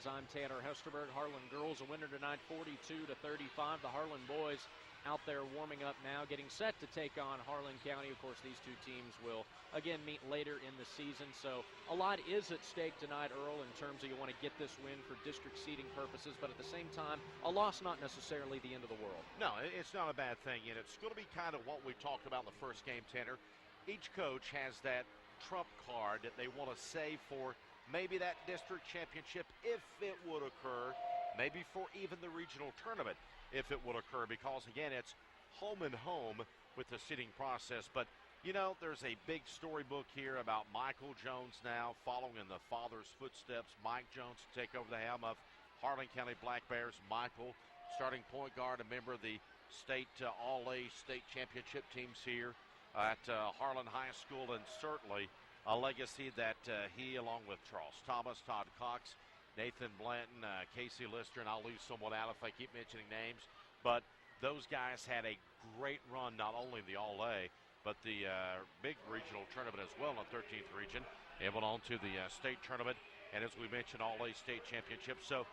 fans, I'm Tanner Hesterberg. Harlan girls a winner tonight, 42-35. The Harlan boys out there warming up now, getting set to take on Harlan County. Of course, these two teams will again meet later in the season, so a lot is at stake tonight, Earl, in terms of you want to get this win for district seeding purposes, but at the same time, a loss not necessarily the end of the world. No, it's not a bad thing, and it's going to be kind of what we talked about in the first game, Tanner. Each coach has that trump card that they want to save for maybe that district championship if it would occur, maybe for even the regional tournament if it would occur, because again, it's home and home with the seeding process. But you know, there's a big storybook here about Michael Jones now following in the father's footsteps. Mike Jones to take over the helm of Harlan County Black Bears. Michael, starting point guard, a member of the state All-A state championship teams here at Harlan High School, and certainly a legacy that he, along with Charles Thomas, Todd Cox, Nathan Blanton, Casey Lister, and I'll leave someone out if I keep mentioning names, but those guys had a great run, not only in the All-A, but the big regional tournament as well in the 13th region, and went on to the state tournament, and as we mentioned, All-A state championship. So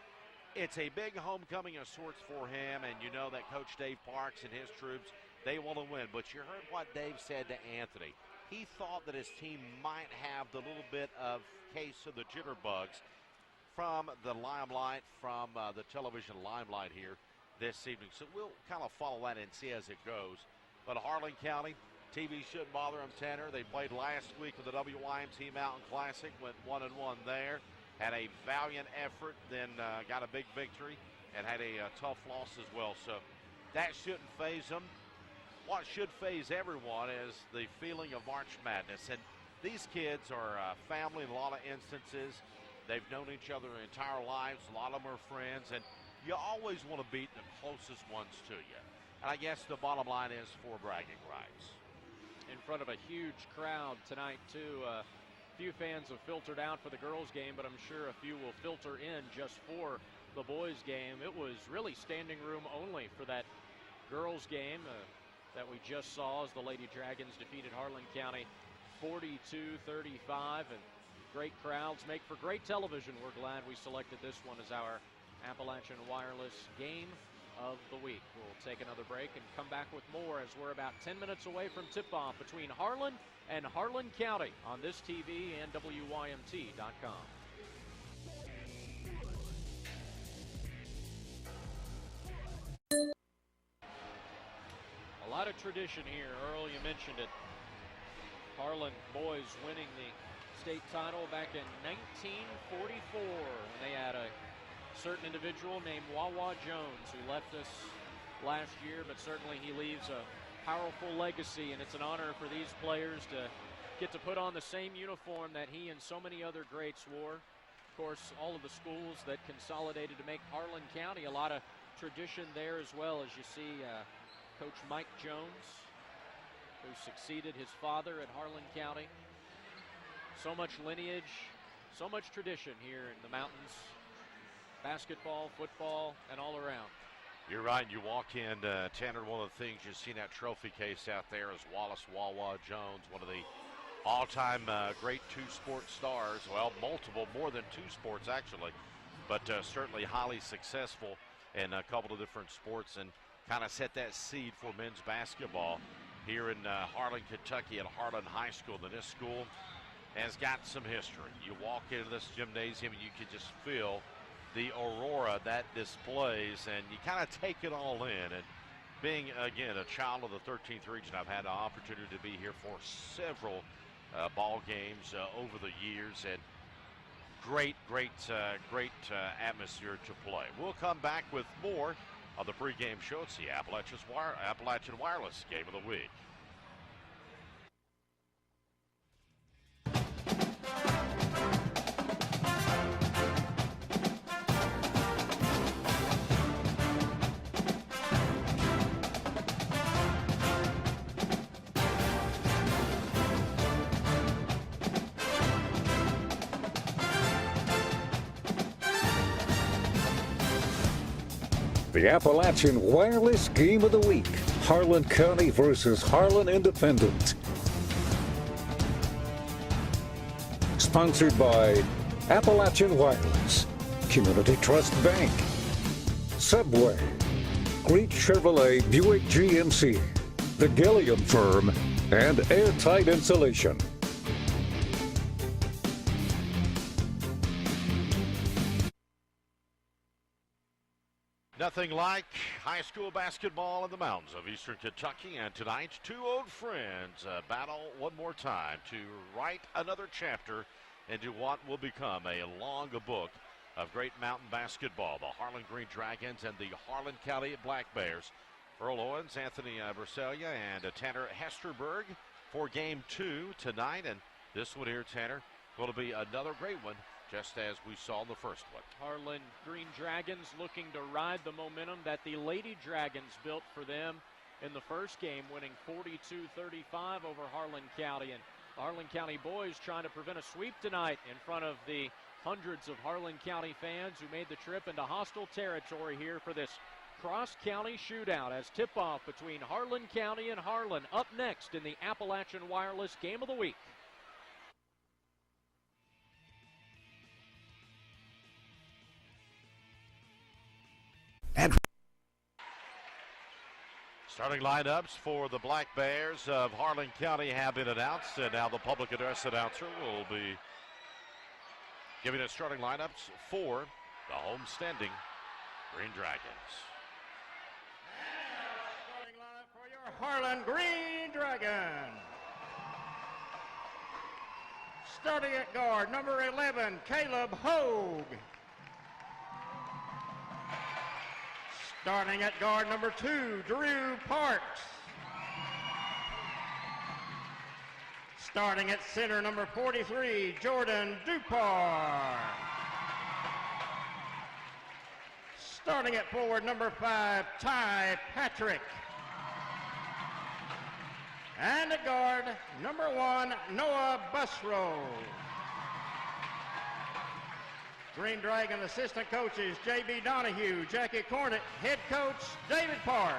it's a big homecoming of sorts for him, and you know that Coach Dave Parks and his troops, they want to win. But you heard what Dave said to Anthony. He thought that his team might have the little bit of case of the jitterbugs from the limelight, from the television limelight here this evening. So we'll kind of follow that and see as it goes. But Harlan County, TV shouldn't bother them, Tanner. They played last week with the WYMT Mountain Classic, went 1-1 there, had a valiant effort, then got a big victory, and had a tough loss as well. So that shouldn't faze them. What should faze everyone is the feeling of March Madness. And these kids are family in a lot of instances. They've known each other their entire lives. A lot of them are friends. And you always want to beat the closest ones to you. And I guess the bottom line is for bragging rights. In front of a huge crowd tonight, too. A few fans have filtered out for the girls' game, but I'm sure a few will filter in just for the boys' game. It was really standing room only for that girls' game that we just saw as the Lady Dragons defeated Harlan County 42-35, and great crowds make for great television. We're glad we selected this one as our Appalachian Wireless Game of the Week. We'll take another break and come back with more as we're about 10 minutes away from tip-off between Harlan and Harlan County on this TV and WYMT.com. A lot of tradition here. Earl, you mentioned it. Harlan boys winning the state title back in 1944 when they had a certain individual named Wawa Jones who left us last year, but certainly he leaves a powerful legacy, and it's an honor for these players to get to put on the same uniform that he and so many other greats wore. Of course, all of the schools that consolidated to make Harlan County, a lot of tradition there as well, as you see Coach Mike Jones, who succeeded his father at Harlan County. So much lineage, so much tradition here in the mountains. Basketball, football, and all around. You're right. You walk in, Tanner, one of the things you see in that trophy case out there is Wallace Wawa Jones, one of the all-time great two-sport stars. Well, multiple, more than two sports actually, but certainly highly successful in a couple of different sports, and kind of set that seed for men's basketball here in Harlan, Kentucky at Harlan High School. And this school has got some history. You walk into this gymnasium and you can just feel the aurora that displays, and you kind of take it all in. And being, again, a child of the 13th region, I've had the opportunity to be here for several ball games over the years, and great atmosphere to play. We'll come back with more of the pregame show. It's the Appalachian Wireless Game of the Week. The Appalachian Wireless Game of the Week, Harlan County versus Harlan Independent. Sponsored by Appalachian Wireless, Community Trust Bank, Subway, Greet Chevrolet Buick GMC, the Gilliam Firm, and Airtight Insulation. Nothing like high school basketball in the mountains of eastern Kentucky, and tonight, two old friends battle one more time to write another chapter into what will become a long book of great mountain basketball. The Harlan Green Dragons and the Harlan County Black Bears. Earl Owens, Anthony Berselia, and Tanner Hesterberg for game 2 tonight. And this one here, Tanner, going to be another great one, just as we saw in the first one. Harlan Green Dragons looking to ride the momentum that the Lady Dragons built for them in the first game, winning 42-35 over Harlan County. And Harlan County boys trying to prevent a sweep tonight in front of the hundreds of Harlan County fans who made the trip into hostile territory here for this cross-county shootout as tip-off between Harlan County and Harlan up next in the Appalachian Wireless Game of the Week. Starting lineups for the Black Bears of Harlan County have been announced, and now the public address announcer will be giving us starting lineups for the homestanding Green Dragons. Starting lineup for your Harlan Green Dragon. Starting at guard, number 11, Caleb Hogue. Starting at guard, number 2, Drew Parks. Starting at center, number 43, Jordan Dupar. Starting at forward, number 5, Ty Patrick. And at guard, number 1, Noah Busrow. Green Dragon assistant coaches J.B. Donahue, Jackie Cornett, head coach David Parks.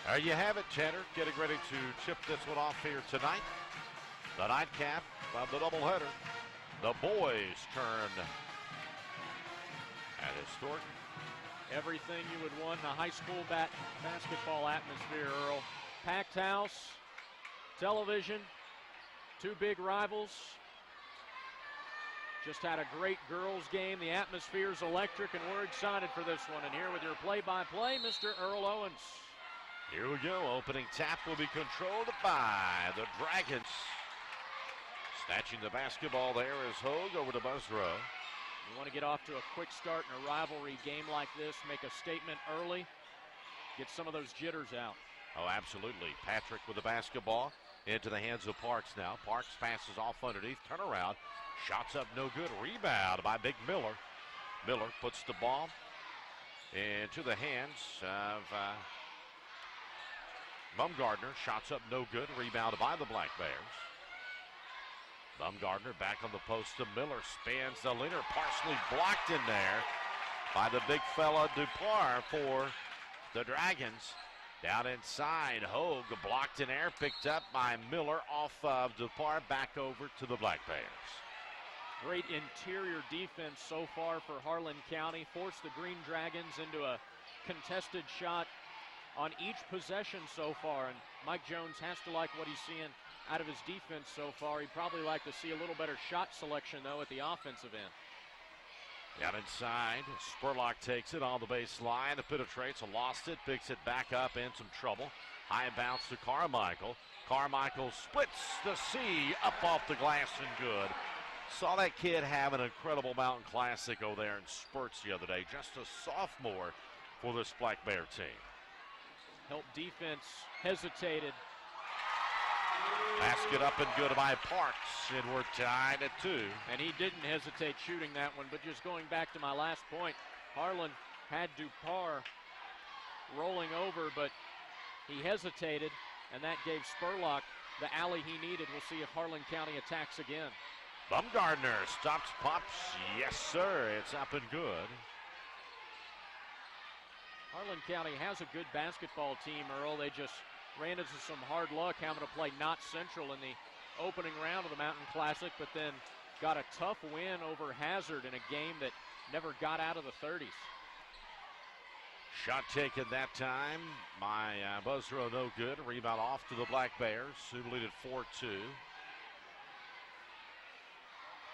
There you have it, Tanner. Getting ready to chip this one off here tonight. The nightcap of the doubleheader. The boys' turn at historic. Everything you would want in a high school basketball atmosphere, Earl. Packed house, television, two big rivals. Just had a great girls game. The atmosphere's electric, and we're excited for this one. And here with your play-by-play, Mr. Earl Owens. Here we go. Opening tap will be controlled by the Dragons. Snatching the basketball there is Hogue over to Busrow. You want to get off to a quick start in a rivalry game like this, make a statement early, get some of those jitters out. Oh, absolutely. Patrick with the basketball into the hands of Parks now. Parks passes off underneath, turnaround, shots up no good, rebound by Big Miller. Miller puts the ball into the hands of Bumgardner, shots up no good, rebounded by the Black Bears. Bumgardner back on the post to Miller, spans the leaner, partially blocked in there by the big fella Dupar for the Dragons. Down inside, Hogue blocked in air, picked up by Miller off of Dupar, back over to the Black Bears. Great interior defense so far for Harlan County. Forced the Green Dragons into a contested shot on each possession so far. And Mike Jones has to like what he's seeing out of his defense so far. He'd probably like to see a little better shot selection, though, at the offensive end. Down inside, Spurlock takes it on the baseline, penetrates, lost it, picks it back up, in some trouble. High bounce to Carmichael. Carmichael splits the C up off the glass and good. Saw that kid have an incredible Mountain Classic over there in spurts the other day. Just a sophomore for this Black Bear team. Help defense hesitated. Basket up and good by Parks, and we're tied at 2. And he didn't hesitate shooting that one, but just going back to my last point, Harlan had Dupar rolling over, but he hesitated, and that gave Spurlock the alley he needed. We'll see if Harlan County attacks again. Bumgardner stops, pops. Yes, sir. It's up and good. Harlan County has a good basketball team, Earl. They just ran into some hard luck having to play Knott Central in the opening round of the Mountain Classic, but then got a tough win over Hazard in a game that never got out of the 30s. Shot taken that time by Buzzrow, no good. Rebound off to the Black Bears, who lead it 4-2.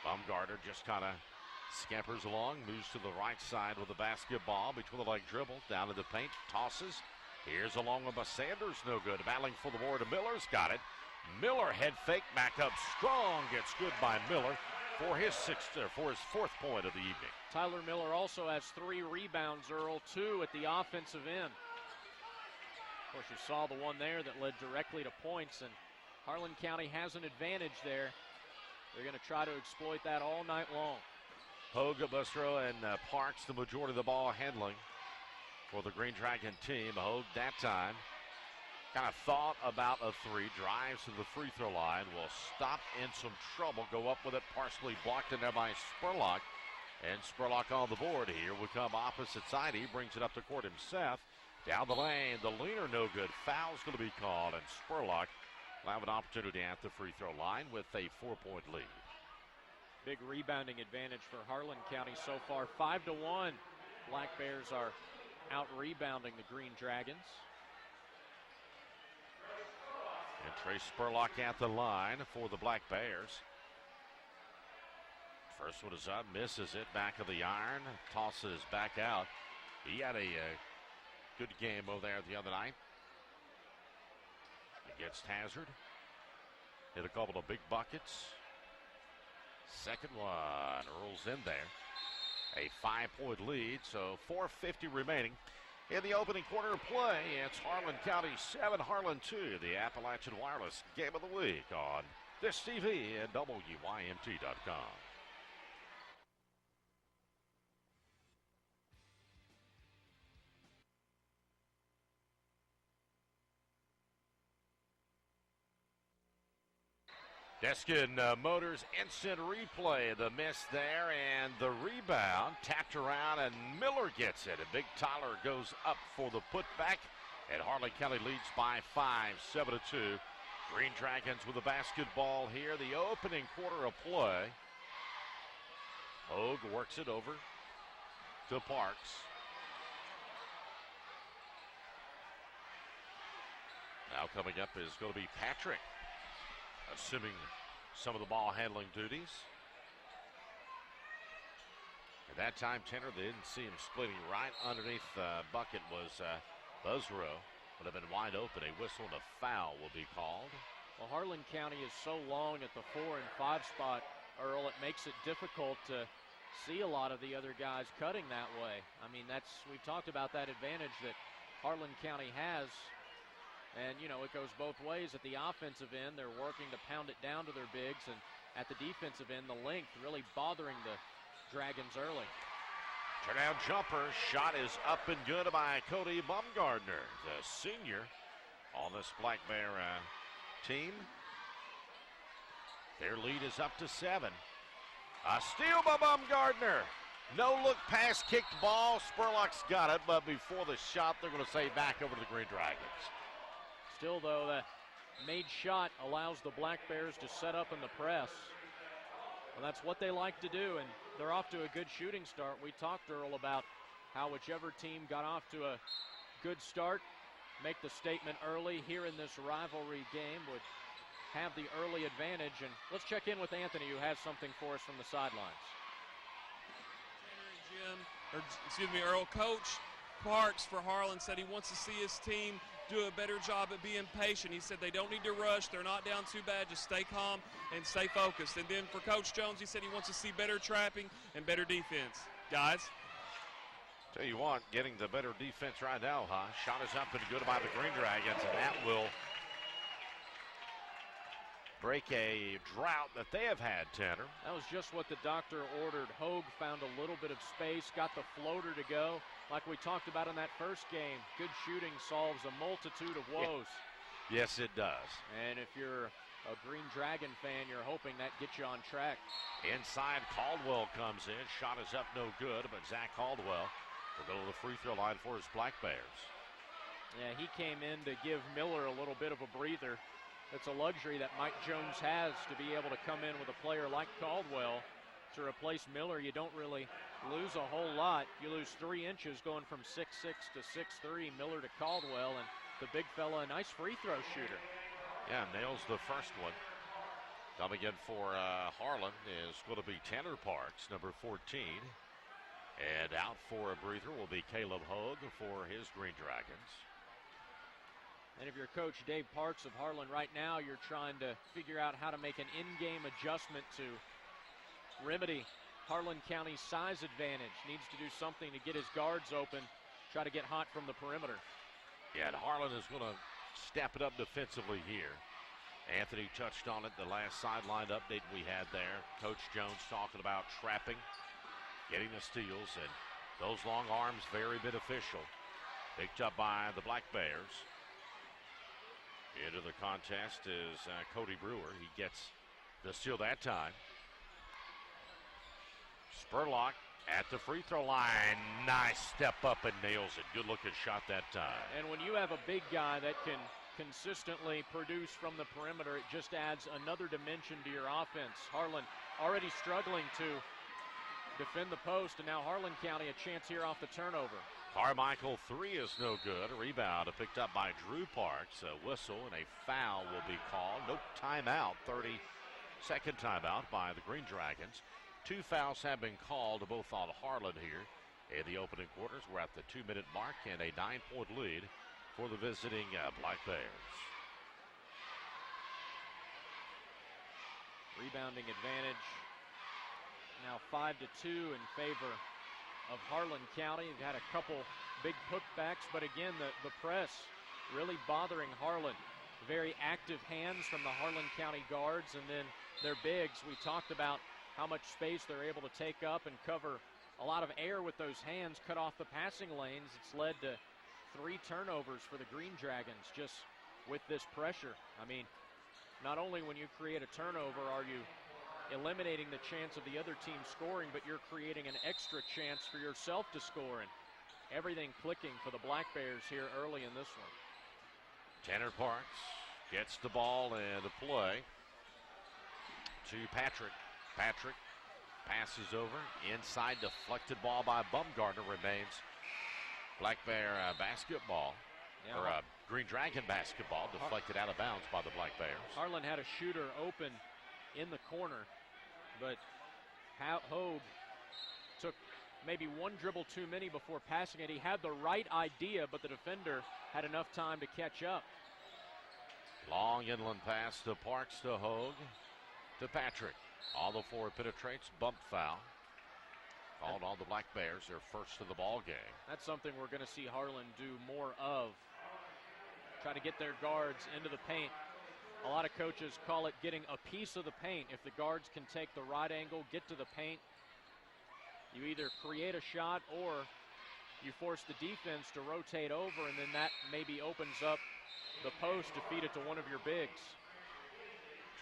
Baumgartner just kind of scampers along, moves to the right side with the basketball, between the leg dribble, down to the paint, tosses. Here's along with Sanders, no good. Battling for the board, Miller's got it. Miller head fake, back up strong, gets good by Miller for his fourth point of the evening. Tyler Miller also has 3 rebounds, Earl, 2 at the offensive end. Of course, you saw the one there that led directly to points, and Harlan County has an advantage there. They're going to try to exploit that all night long. Hogue, Bustro, and Parks, the majority of the ball handling for the Green Dragon team. Hogue that time kind of thought about a 3, drives to the free throw line, will stop in some trouble, go up with it, partially blocked in there by Spurlock. And Spurlock on the board here will come opposite side. He brings it up the court himself. Down the lane, the leaner no good. Foul's going to be called, and Spurlock will have an opportunity at the free throw line with a 4-point lead. Big rebounding advantage for Harlan County so far, 5-1. Black Bears are out rebounding the Green Dragons. And Trey Spurlock at the line for the Black Bears. First one is up, misses it, back of the iron, tosses back out. He had a good game over there the other night against Hazard. Hit a couple of big buckets. Second one rolls in there. A 5-point lead, so 4:50 remaining. In the opening quarter of play, it's Harlan County 7, Harlan 2, the Appalachian Wireless Game of the Week on This TV and WYMT.com. Deskin Motors instant replay. The miss there and the rebound. Tapped around and Miller gets it. And Big Tyler goes up for the putback. And Harlan County leads by 5, 7-2. Green Dragons with the basketball here. The opening quarter of play. Hogue works it over to Parks. Now coming up is going to be Patrick, assuming some of the ball handling duties. At that time, Tanner, they didn't see him splitting right underneath the bucket was Buzzrow. Would have been wide open. A whistle and a foul will be called. Well, Harlan County is so long at the 4 and 5 spot, Earl, it makes it difficult to see a lot of the other guys cutting that way. I mean, we've talked about that advantage that Harlan County has. And, you know, it goes both ways. At the offensive end, they're working to pound it down to their bigs. And at the defensive end, the length really bothering the Dragons early. Turnout jumper. Shot is up and good by Cody Baumgartner, the senior on this Black Bear team. Their lead is up to 7. A steal by Baumgartner. No look pass, kicked ball. Spurlock's got it, but before the shot, they're going to say back over to the Green Dragons. Still, though, the made shot allows the Black Bears to set up in the press. Well, that's what they like to do, and they're off to a good shooting start. We talked, Earl, about how whichever team got off to a good start, make the statement early here in this rivalry game, would have the early advantage. And let's check in with Anthony, who has something for us from the sidelines. Earl, Coach Parks for Harlan said he wants to see his team do a better job at being patient. He said they don't need to rush. They're not down too bad. Just stay calm and stay focused. And then for Coach Jones, he said he wants to see better trapping and better defense. Guys? Tell you what, getting the better defense right now, huh? Shot is up and good by the Green Dragons, and that will break a drought that they have had, Tanner. That was just what the doctor ordered. Hogue found a little bit of space, got the floater to go. Like we talked about in that first game, good shooting solves a multitude of woes. Yeah. Yes, it does. And if you're a Green Dragon fan, you're hoping that gets you on track. Inside, Caldwell comes in. Shot is up, no good, but Zach Caldwell will go to the free throw line for his Black Bears. Yeah, he came in to give Miller a little bit of a breather. It's a luxury that Mike Jones has to be able to come in with a player like Caldwell to replace Miller. You don't really lose a whole lot. You lose 3 inches going from 6'6" to 6'3", Miller to Caldwell, and the big fella, a nice free throw shooter. Yeah, nails the first one. Coming in for Harlan is going to be Tanner Parks, number 14. And out for a breather will be Caleb Hogue for his Green Dragons. And if you're Coach Dave Parks of Harlan right now, you're trying to figure out how to make an in-game adjustment to remedy Harlan County's size advantage. Needs to do something to get his guards open, try to get hot from the perimeter. Yeah, and Harlan is going to step it up defensively here. Anthony touched on it, the last sideline update we had there. Coach Jones talking about trapping, getting the steals, and those long arms very beneficial. Picked up by the Black Bears. Into the contest is Cody Brewer. He gets the steal that time. Spurlock at the free throw line. Nice step up and nails it. Good looking shot that time. And when you have a big guy that can consistently produce from the perimeter, it just adds another dimension to your offense. Harlan already struggling to defend the post, and now Harlan County a chance here off the turnover. Carmichael 3 is no good. A rebound picked up by Drew Parks. A whistle and a foul will be called. No timeout. 30-second timeout by the Green Dragons. 2 fouls have been called, both on Harlan here in the opening quarters. We're at the 2-minute mark and a 9-point lead for the visiting Black Bears. Rebounding advantage now 5-2 in favor of Harlan County. They've had a couple big putbacks, but again, the press really bothering Harlan. Very active hands from the Harlan County guards, and then their bigs. We talked about how much space they're able to take up and cover a lot of air with those hands, cut off the passing lanes. It's led to 3 turnovers for the Green Dragons just with this pressure. I mean, not only when you create a turnover are you eliminating the chance of the other team scoring, but you're creating an extra chance for yourself to score, and everything clicking for the Black Bears here early in this one. Tanner Parks gets the ball and a play to Patrick. Patrick passes over inside, deflected ball by Bumgardner. Remains Black Bear basketball, yeah, or Green Dragon basketball, deflected out of bounds by the Black Bears. Harlan had a shooter open in the corner, but Hogue took maybe one dribble too many before passing it. He had the right idea, but the defender had enough time to catch up. Long inland pass to Parks, to Hogue, to Patrick. All the floor penetrates, bump foul. Called on the Black Bears, their first of the ball game. That's something we're going to see Harlan do more of. Try to get their guards into the paint. A lot of coaches call it getting a piece of the paint. If the guards can take the right angle, get to the paint, you either create a shot or you force the defense to rotate over, and then that maybe opens up the post to feed it to one of your bigs.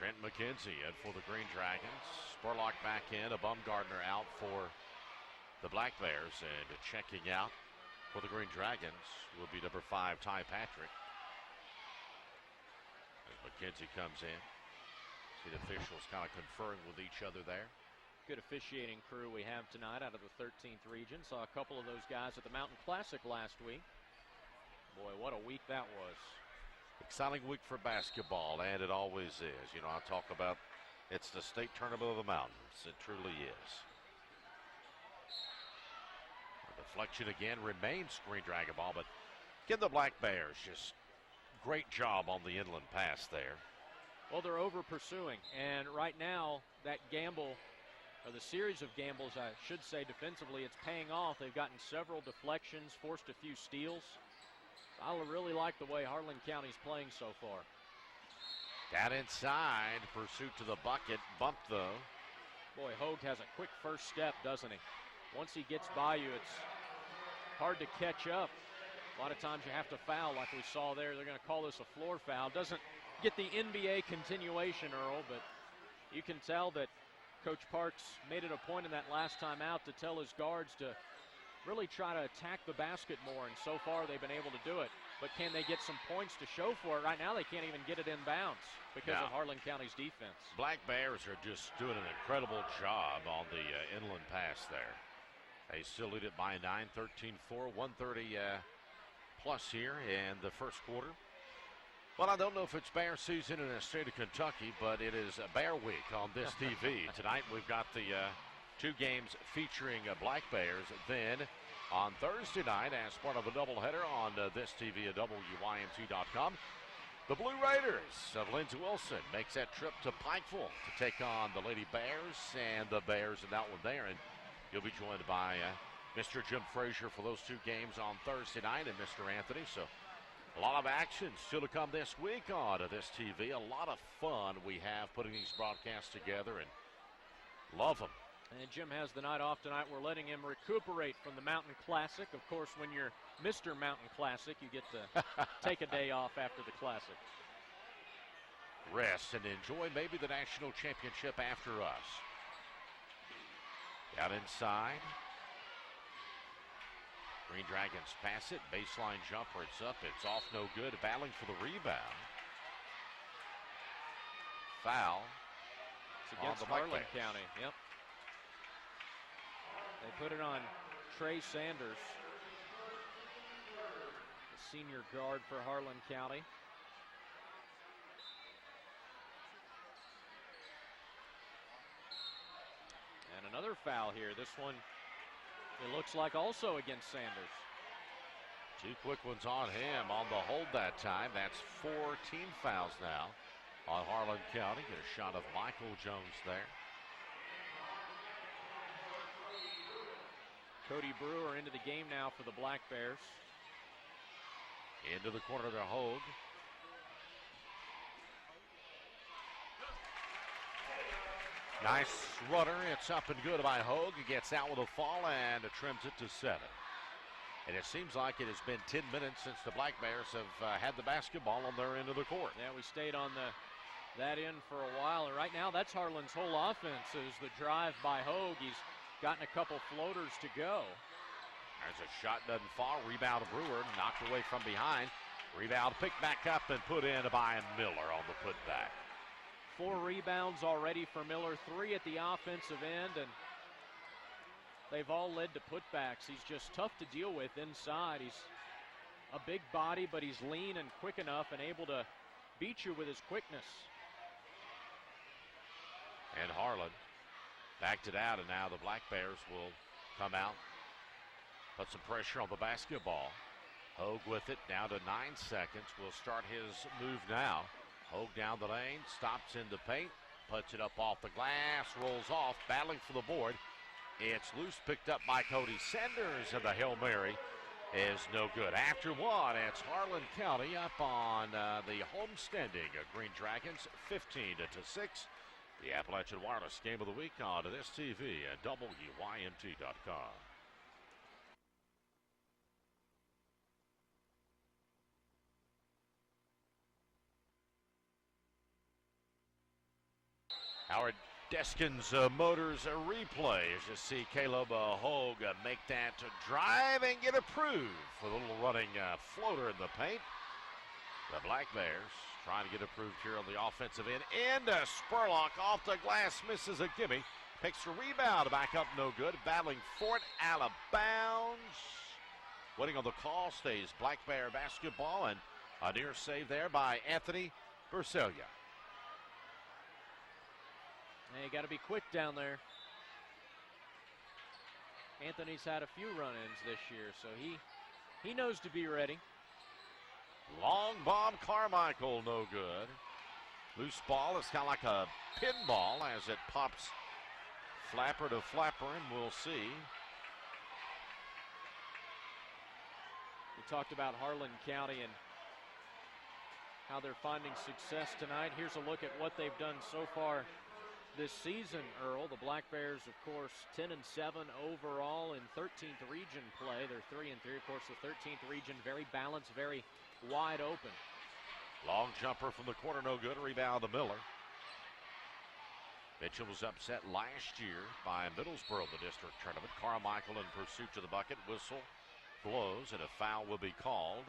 Trent McKenzie in for the Green Dragons. Spurlock back in, a Bumgardner out for the Black Bears, and checking out for the Green Dragons will be number 5, Ty Patrick. As McKenzie comes in, see the officials kind of conferring with each other there. Good officiating crew we have tonight out of the 13th region. Saw a couple of those guys at the Mountain Classic last week. Boy, what a week that was. Exciting week for basketball, and it always is. You know, I talk about it's the state tournament of the mountains. It truly is. The deflection again remains Green Dragon ball, but again, the Black Bears just great job on the inland pass there. Well, they're over pursuing, and right now that gamble, or the series of gambles, I should say, defensively, it's paying off. They've gotten several deflections, forced a few steals. I really like the way Harlan County's playing so far. Down inside, pursuit to the bucket, bumped though. Boy, Hogue has a quick first step, doesn't he? Once he gets by you, it's hard to catch up. A lot of times you have to foul like we saw there. They're going to call this a floor foul. Doesn't get the NBA continuation, Earl, but you can tell that Coach Parks made it a point in that last time out to tell his guards to really try to attack the basket more, and so far they've been able to do it. but can they get some points to show for it? Right now, they can't even get it in bounds because of Harlan County's defense. Black Bears are just doing an incredible job on the inland pass there. They still lead it by 9, 13-4, 130 plus here in the first quarter. Well, I don't know if it's bear season in the state of Kentucky, but it is a Bear Week on this TV. Tonight we've got the two games featuring Black Bears. Then on Thursday night, as part of a doubleheader on this TV at WYMT.com, the Blue Raiders of Lindsey Wilson makes that trip to Pikeville to take on the Lady Bears and the Bears in that one there. And you'll be joined by Mr. Jim Frazier for those two games on Thursday night and Mr. Anthony. So a lot of action still to come this week on this TV. A lot of fun we have putting these broadcasts together and love them. And Jim has the night off tonight. We're letting him recuperate from the Mountain Classic. Of course, when you're Mr. Mountain Classic, you get to take a day off after the Classic. Rest and enjoy maybe the national championship after us. Down inside. Green Dragons pass it. Baseline jumper. It's up. It's off. No good. Battling for the rebound. Foul. It's against Harlan County. Yep. They put it on Trey Sanders, the senior guard for Harlan County. And another foul here. This one, it looks like also against Sanders. Two quick ones on him on the hold that time. That's 14 fouls now on Harlan County. Get a shot of Michael Jones there. Cody Brewer into the game now for the Black Bears. Into the corner to Hogue. Nice runner. It's up and good by Hogue. He gets out with a fall and trims it to 7. And it seems like it has been 10 minutes since the Black Bears have had the basketball on their end of the court. Yeah, we stayed on that end for a while. And right now, that's Harlan's whole offense is the drive by Hogue. He's gotten a couple floaters to go. There's a shot, doesn't fall. Rebound Brewer, knocked away from behind. Rebound picked back up and put in by Miller on the putback. 4 rebounds already for Miller, 3 at the offensive end, and they've all led to putbacks. He's just tough to deal with inside. He's a big body, but he's lean and quick enough and able to beat you with his quickness. And Harlan backed it out, and now the Black Bears will come out, put some pressure on the basketball. Hogue with it, down to 9 seconds. Will start his move now. Hogue down the lane, stops in the paint, puts it up off the glass, rolls off, battling for the board. It's loose, picked up by Cody Sanders, and the Hail Mary is no good. After one, it's Harlan County up on the homestanding Green Dragons, 15-6. The Appalachian Wireless Game of the Week on this TV at WYMT.com. Howard Deskin's Motors replay as you see Caleb Hogue make that drive and get approved for the little running floater in the paint. The Black Bears trying to get approved here on the offensive end. And Spurlock off the glass, misses a gimme. Picks a rebound, back up, no good. Battling for it, out of bounds. Waiting on the call, stays Black Bear basketball, and a near save there by Anthony Bercelia. You got to be quick down there. Anthony's had a few run-ins this year, so he knows to be ready. Long bomb, Carmichael, no good. Loose ball, it's kind of like a pinball as it pops flapper to flapper, and we'll see. We talked about Harlan County and how they're finding success tonight. Here's a look at what they've done so far this season, Earl. The Black Bears, of course, 10-7 overall in 13th region play. They're 3-3. Of course, the 13th region, very balanced, very wide open. Long jumper from the corner, no good. Rebound to Miller. Mitchell was upset last year by Middlesboro in the district tournament. Carmichael in pursuit to the bucket. Whistle blows, and a foul will be called.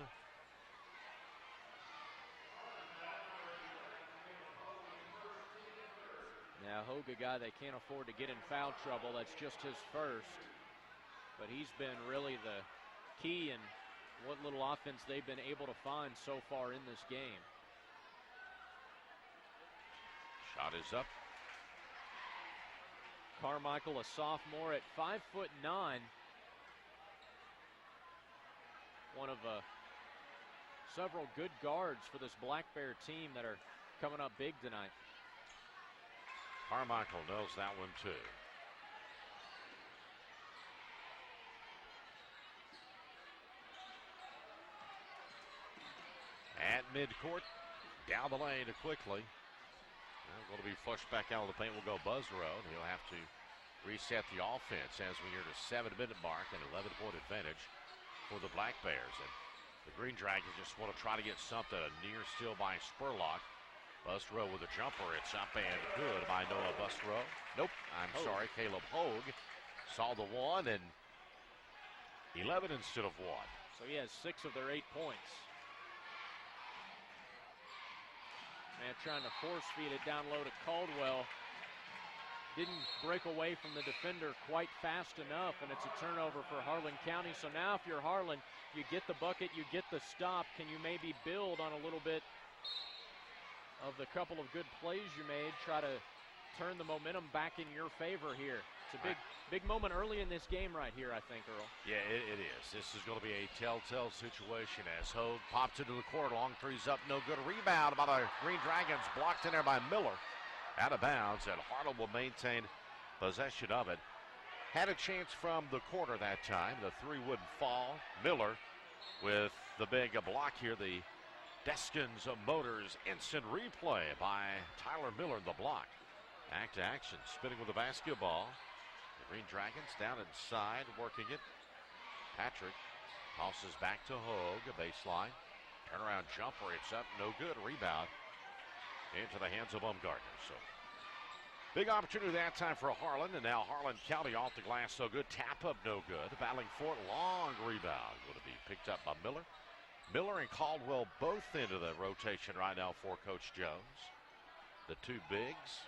Now Hogue, a guy they can't afford to get in foul trouble. That's just his first. But he's been really the key in what little offense they've been able to find so far in this game. Shot is up. Carmichael, a sophomore at 5'9". One of several good guards for this Black Bear team that are coming up big tonight. Carmichael knows that one too. At midcourt, down the lane quickly. Going to be flushed back out of the paint. Will go Buzzrow. He'll have to reset the offense as we near the 7-minute mark. An 11-point advantage for the Black Bears. And the Green Dragons just want to try to get something. A near steal by Spurlock. Buzzrow with a jumper. It's up and good by Noah Buzzrow. Nope, I'm sorry. Caleb Hogue saw the one and 11 instead of 1. So he has 6 of their 8 points. Man, trying to force feed it down low to Caldwell. Didn't break away from the defender quite fast enough, and it's a turnover for Harlan County. So now if you're Harlan, you get the bucket, you get the stop. Can you maybe build on a little bit of the couple of good plays you made, try to turn the momentum back in your favor here? It's a big moment early in this game right here, I think, Earl. Yeah, it is. This is going to be a telltale situation as Hogue pops into the court. Long three's up, no good. Rebound by the Green Dragons, blocked in there by Miller. Out of bounds, and Harlan will maintain possession of it. Had a chance from the corner that time. The three wouldn't fall. Miller with the big block here. The Deskins Motors instant replay by Tyler Miller, the block. Back to action, spinning with the basketball. The Green Dragons down inside, working it. Patrick tosses back to Hogue, a baseline. Turnaround jumper, it's up, no good. Rebound into the hands of Baumgartner. So big opportunity that time for Harlan, and now Harlan County off the glass, so good. Tap up, no good. Battling for it, long rebound. Going to be picked up by Miller. Miller and Caldwell both into the rotation right now for Coach Jones. The two bigs.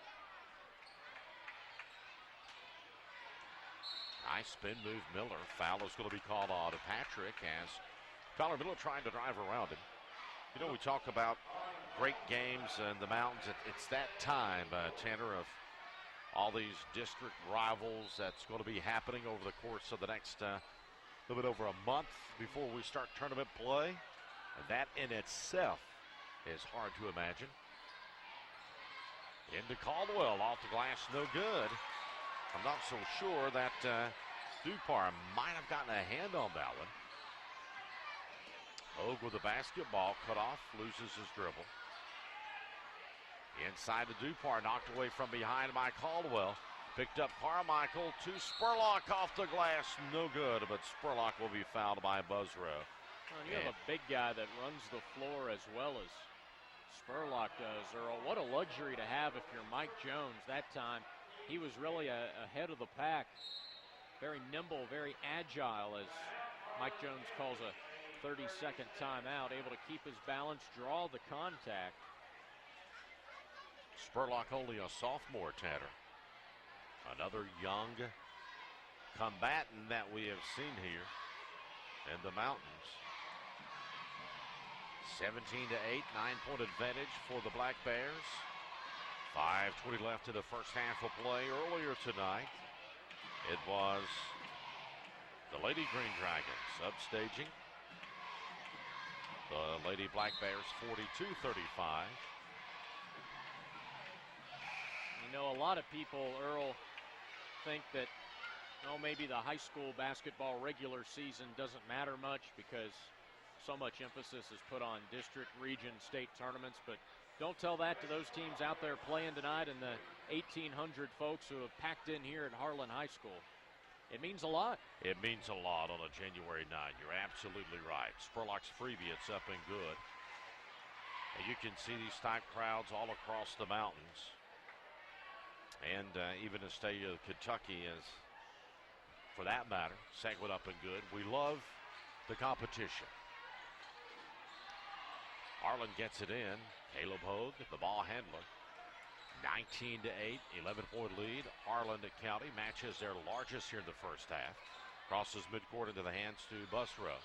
Nice spin move, Miller. Foul is going to be called on to Patrick as Tyler Miller trying to drive around him. You know, we talk about great games in the mountains. It's that time, Tanner, of all these district rivals that's going to be happening over the course of the next little bit over a month before we start tournament play. And that in itself is hard to imagine. Into Caldwell, off the glass, no good. I'm not so sure that Dupar might have gotten a hand on that one. Hogue with the basketball, cut off, loses his dribble. Inside to Dupar, knocked away from behind by Caldwell. Picked up Carmichael to Spurlock off the glass, no good, but Spurlock will be fouled by Buzzrow. Well, you have a big guy that runs the floor as well as Spurlock does, Earl. What a luxury to have if you're Mike Jones. That time, he was really ahead of the pack. Very nimble, very agile, as Mike Jones calls a 30-second timeout, able to keep his balance, draw the contact. Spurlock only a sophomore, Tanner. Another young combatant that we have seen here in the mountains. 17-8, 9-point advantage for the Black Bears. 5:20 left in the first half of play. Earlier tonight, it was the Lady Green Dragons upstaging the Lady Black Bears 42-35. You know, a lot of people, Earl, think that, oh, maybe the high school basketball regular season doesn't matter much because so much emphasis is put on district, region, state tournaments, but don't tell that to those teams out there playing tonight and the 1,800 folks who have packed in here at Harlan High School. It means a lot. It means a lot on a January 9. You're absolutely right. Spurlock's freebie, it's up and good. And you can see these type crowds all across the mountains. And even the state of Kentucky is, for that matter, segment up and good. We love the competition. Harlan gets it in. Caleb Hogue, the ball handler. 19-8, 11-point lead. Harlan County matches their largest here in the first half. Crosses midcourt into the hands to Busrow.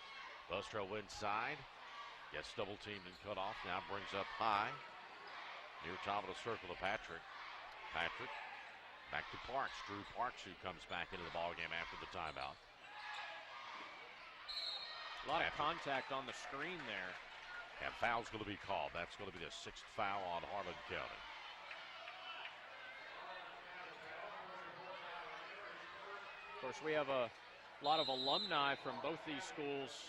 Busrow inside. Gets double teamed and cut off. Now brings up high. Near top of the circle to Patrick. Patrick back to Parks. Drew Parks, who comes back into the ballgame after the timeout. A lot of contact on the screen there. And foul's going to be called. That's going to be the 6th foul on Harlan County. Of course, we have a lot of alumni from both these schools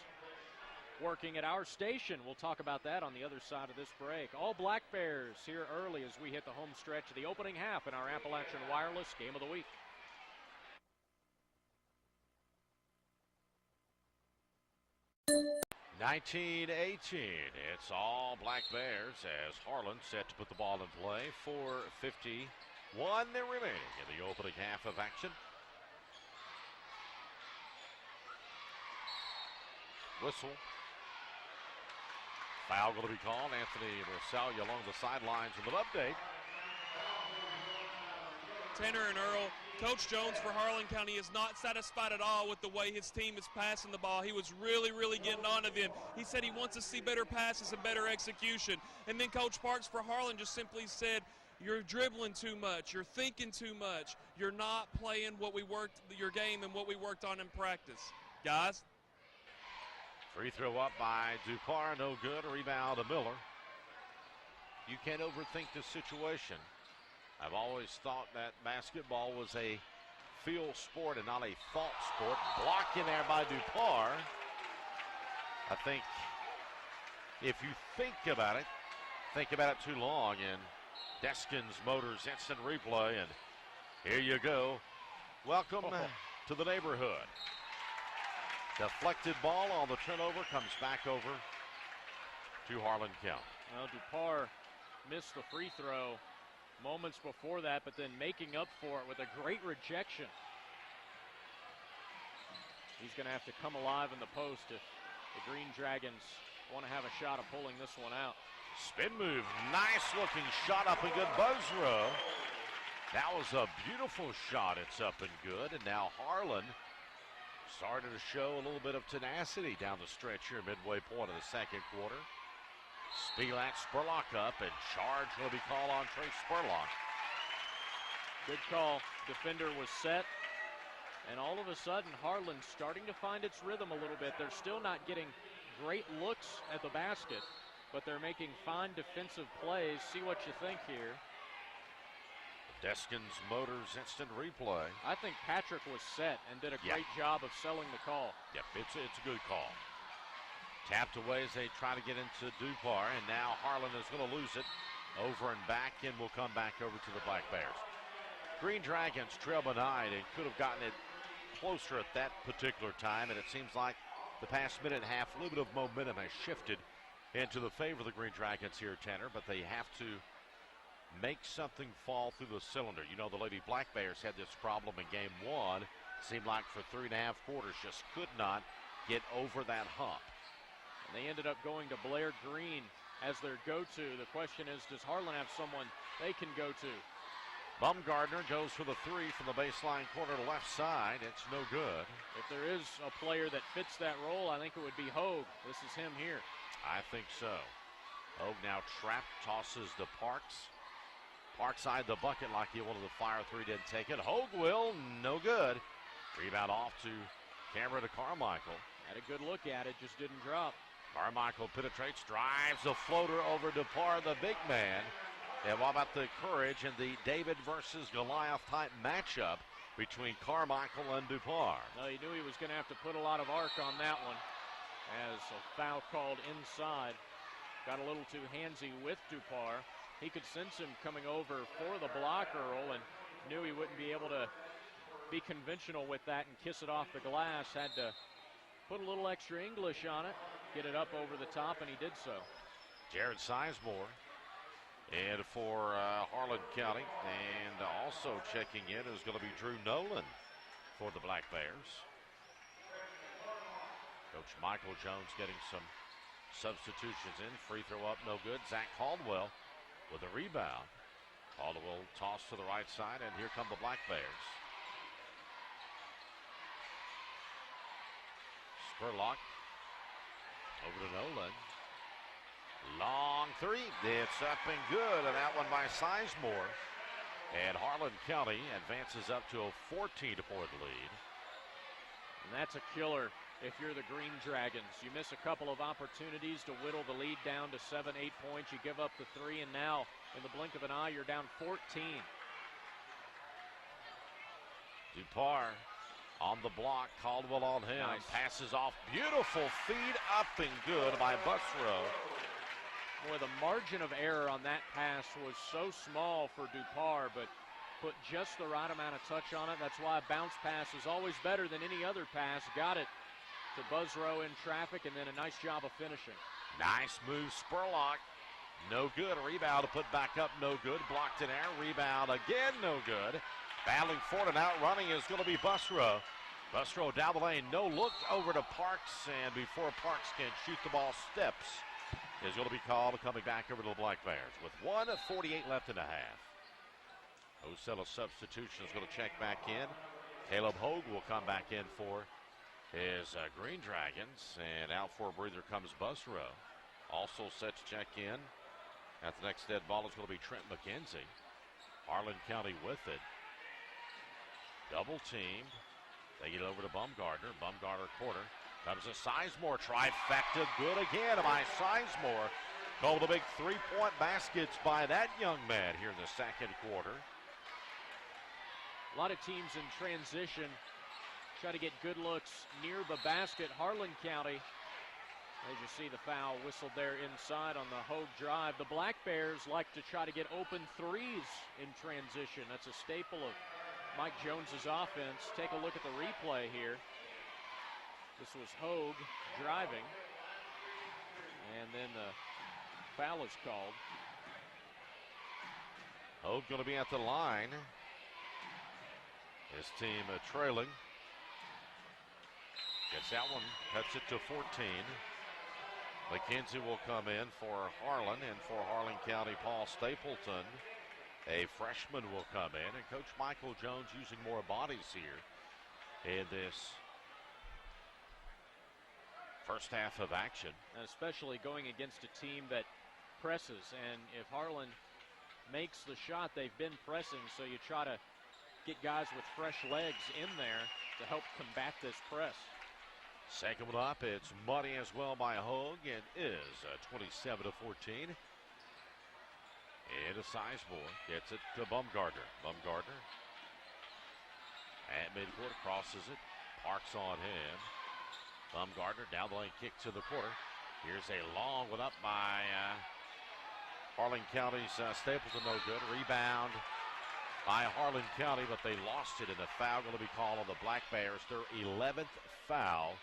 working at our station. We'll talk about that on the other side of this break. All Black Bears here early as we hit the home stretch of the opening half in our Appalachian Wireless Game of the Week. (19-18). It's all Black Bears as Harlan set to put the ball in play. 4:51 remaining in the opening half of action. Whistle. Foul going to be called. Anthony Rosalia along the sidelines with an update. Tanner and Earl, Coach Jones for Harlan County is not satisfied at all with the way his team is passing the ball. He was really getting onto them. He said he wants to see better passes and better execution. And then Coach Parks for Harlan just simply said, you're dribbling too much. You're thinking too much. You're not playing what we worked, your game and what we worked on in practice. Guys? Free throw up by Dupar, no good. Rebound to Miller. You can't overthink the situation. I've always thought that basketball was a field sport and not a thought sport. Blocked in there by Dupar. I think if you think about it too long. And Deskin's Motors instant replay, and here you go. Welcome to the neighborhood. Deflected ball on the turnover comes back over to Harlan County. Well, Dupar missed the free throw moments before that, but then making up for it with a great rejection. He's going to have to come alive in the post if the Green Dragons want to have a shot of pulling this one out. Spin move, nice looking shot up and good. Busrow. That was a beautiful shot. It's up and good. And now Harlan started to show a little bit of tenacity down the stretch here, midway point of the second quarter. Spilak, Spurlock up, and charge will be called on Trey Spurlock. Good call. Defender was set, and all of a sudden Harlan's starting to find its rhythm a little bit. They're still not getting great looks at the basket, but they're making fine defensive plays. See what you think here. Deskin's Motors instant replay. I think Patrick was set and did a great job of selling the call. Yep, it's a good call. Tapped away as they try to get into Dupar, and now Harlan is going to lose it. Over and back, and will come back over to the Black Bears. Green Dragons trail by 9 and could have gotten it closer at that particular time, and it seems like the past minute and a half, a little bit of momentum has shifted into the favor of the Green Dragons here, Tanner, but they have to make something fall through the cylinder. You know, the Lady Black Bears had this problem in game 1. Seemed like for 3.5 quarters just could not get over that hump. And they ended up going to Blair Green as their go-to. The question is, does Harlan have someone they can go to? Bumgardner goes for the 3 from the baseline corner to left side. It's no good. If there is a player that fits that role, I think it would be Hogue. This is him here. I think so. Hogue now trapped, tosses to Parks. Parks eyed the bucket like he wanted to fire 3, didn't take it. Hogue will, no good. Rebound off to camera to Carmichael. Had a good look at it, just didn't drop. Carmichael penetrates, drives the floater over Dupar, the big man. And what about the courage and the David versus Goliath type matchup between Carmichael and Dupar? No, he knew he was going to have to put a lot of arc on that one as a foul called inside. Got a little too handsy with Dupar. He could sense him coming over for the block, Earl, and knew he wouldn't be able to be conventional with that and kiss it off the glass. Had to put a little extra English on it, get it up over the top, and he did so. Jared Sizemore and for Harlan County, and also checking in is going to be Drew Nolan for the Black Bears. Coach Michael Jones getting some substitutions in. Free throw up, no good. Zach Caldwell with a rebound. Caldwell toss to the right side, and here come the Black Bears. Spurlock over to Nolan. Long three. It's up and good, and that one by Sizemore. And Harlan County advances up to a 14-point lead. And that's a killer if you're the Green Dragons. You miss a couple of opportunities to whittle the lead down to 7, 8 points. You give up the 3, and now in the blink of an eye, you're down 14. Dupar on the block. Caldwell on him. Nice. Passes off. Beautiful feed up and good by Busrow. Boy, the margin of error on that pass was so small for Dupar, but put just the right amount of touch on it. That's why a bounce pass is always better than any other pass. Got it to Busrow in traffic, and then a nice job of finishing. Nice move, Spurlock. No good. Rebound to put back up. No good. Blocked in air. Rebound again. No good. Battling for it and outrunning is going to be Busrow. Busrow down the lane. No look over to Parks, and before Parks can shoot the ball, Steps is going to be called, coming back over to the Black Bears with 1:48 left in the half. Osella substitution is going to check back in. Caleb Hogue will come back in for his Green Dragons, and out for a breather comes Busrow. Also set to check in at the next dead ball is going to be Trent McKenzie. Harlan County with it. Double teamed. They get over to Bumgardner. Bumgardner quarter. Comes to Sizemore. Trifecta. Good again by Sizemore. Called the big three-point baskets by that young man here in the second quarter. A lot of teams in transition try to get good looks near the basket. Harlan County, as you see the foul whistled there inside on the Hogue drive. The Black Bears like to try to get open threes in transition. That's a staple of Mike Jones's offense. Take a look at the replay here. This was Hogue driving, and then the foul is called. Hogue going to be at the line. His team trailing. Gets that one, cuts it to 14. McKenzie will come in for Harlan, and for Harlan County, Paul Stapleton, a freshman, will come in. And Coach Michael Jones using more bodies here in this first half of action. Especially going against a team that presses. And if Harlan makes the shot, they've been pressing, so you try to get guys with fresh legs in there to help combat this press. Second one up, it's money as well by Hogue, and is 27-14. Into Sizemore, gets it to Bumgardner. Bumgardner at midcourt, crosses it, Parks on him. Bumgardner down the lane, kick to the quarter. Here's a long one up by Harlan County's Stapleton, no good. Rebound by Harlan County, but they lost it, and the foul going to be called on the Black Bears. Their 11th foul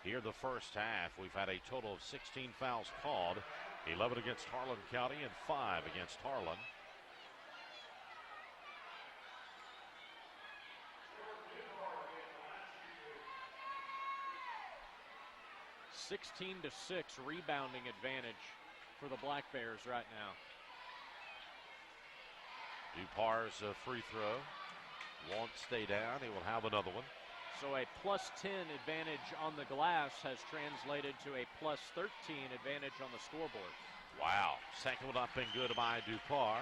here in the first half. We've had a total of 16 fouls called, 11 against Harlan County and 5 against Harlan. (16-6) rebounding advantage for the Black Bears right now. Dupar's free throw won't stay down. He will have another one. So a +10 advantage on the glass has translated to a +13 advantage on the scoreboard. Wow. Second one up and good by Dupar.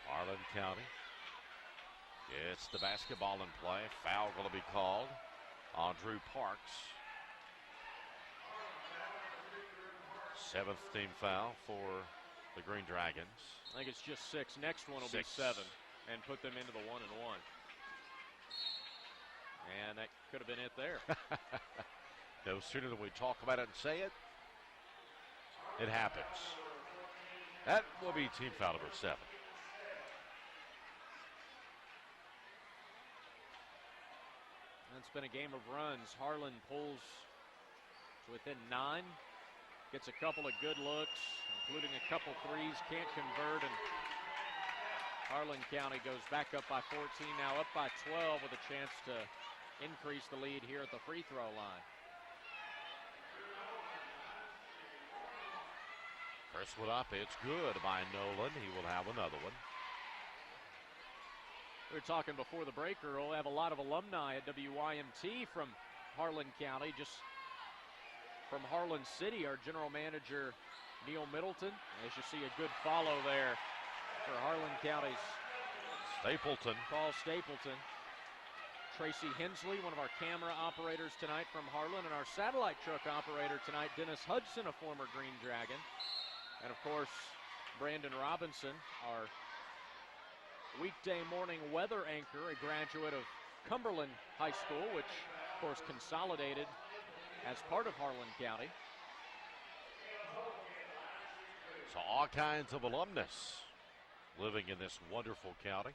Harlan County gets the basketball in play. Foul going to be called on Drew Parks. 7th team foul for the Green Dragons. I think it's just 6. Next one will 6. be 7 and put them into the 1-1. And that could have been it there. No sooner than we talk about it and say it, it happens. That will be team foul number 7. It's been a game of runs. Harlan pulls to within 9. Gets a couple of good looks, including a couple threes. Can't convert, and Harlan County goes back up by 14, now up by 12 with a chance to increase the lead here at the free throw line. First one up, it's good by Nolan. He will have another one. We were talking before the break, Earl. We have a lot of alumni at WYMT from Harlan County. Just from Harlan City, our general manager, Neil Middleton. As you see, a good follow there for Harlan County's Stapleton. Paul Stapleton. Tracy Hensley, one of our camera operators tonight from Harlan, and our satellite truck operator tonight, Dennis Hudson, a former Green Dragon. And, of course, Brandon Robinson, our weekday morning weather anchor, a graduate of Cumberland High School, which, of course, consolidated as part of Harlan County. So all kinds of alumnus living in this wonderful county.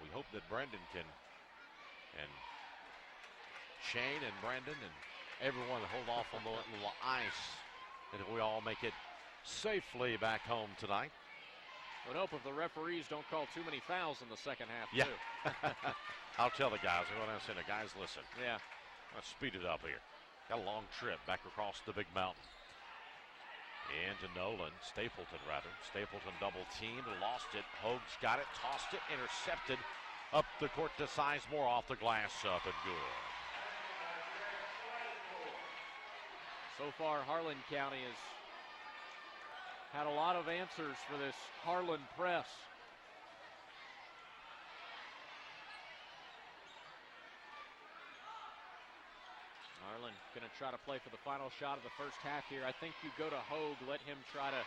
We hope that Brandon and Shane and Brandon and everyone hold off on the little ice until we all make it safely back home tonight. Would hope if the referees don't call too many fouls in the second half, yeah. too. I'll tell the guys. I'm going to say, the guys, listen. Yeah. Let's speed it up here. Got a long trip back across the big mountain. Into Nolan, Stapleton rather. Stapleton double teamed, lost it. Hogue's got it, tossed it, intercepted. Up the court to Sizemore, off the glass, up and good. So far, Harlan County has had a lot of answers for this Harlan press. Harlan going to try to play for the final shot of the first half here. I think you go to Hogue, let him try to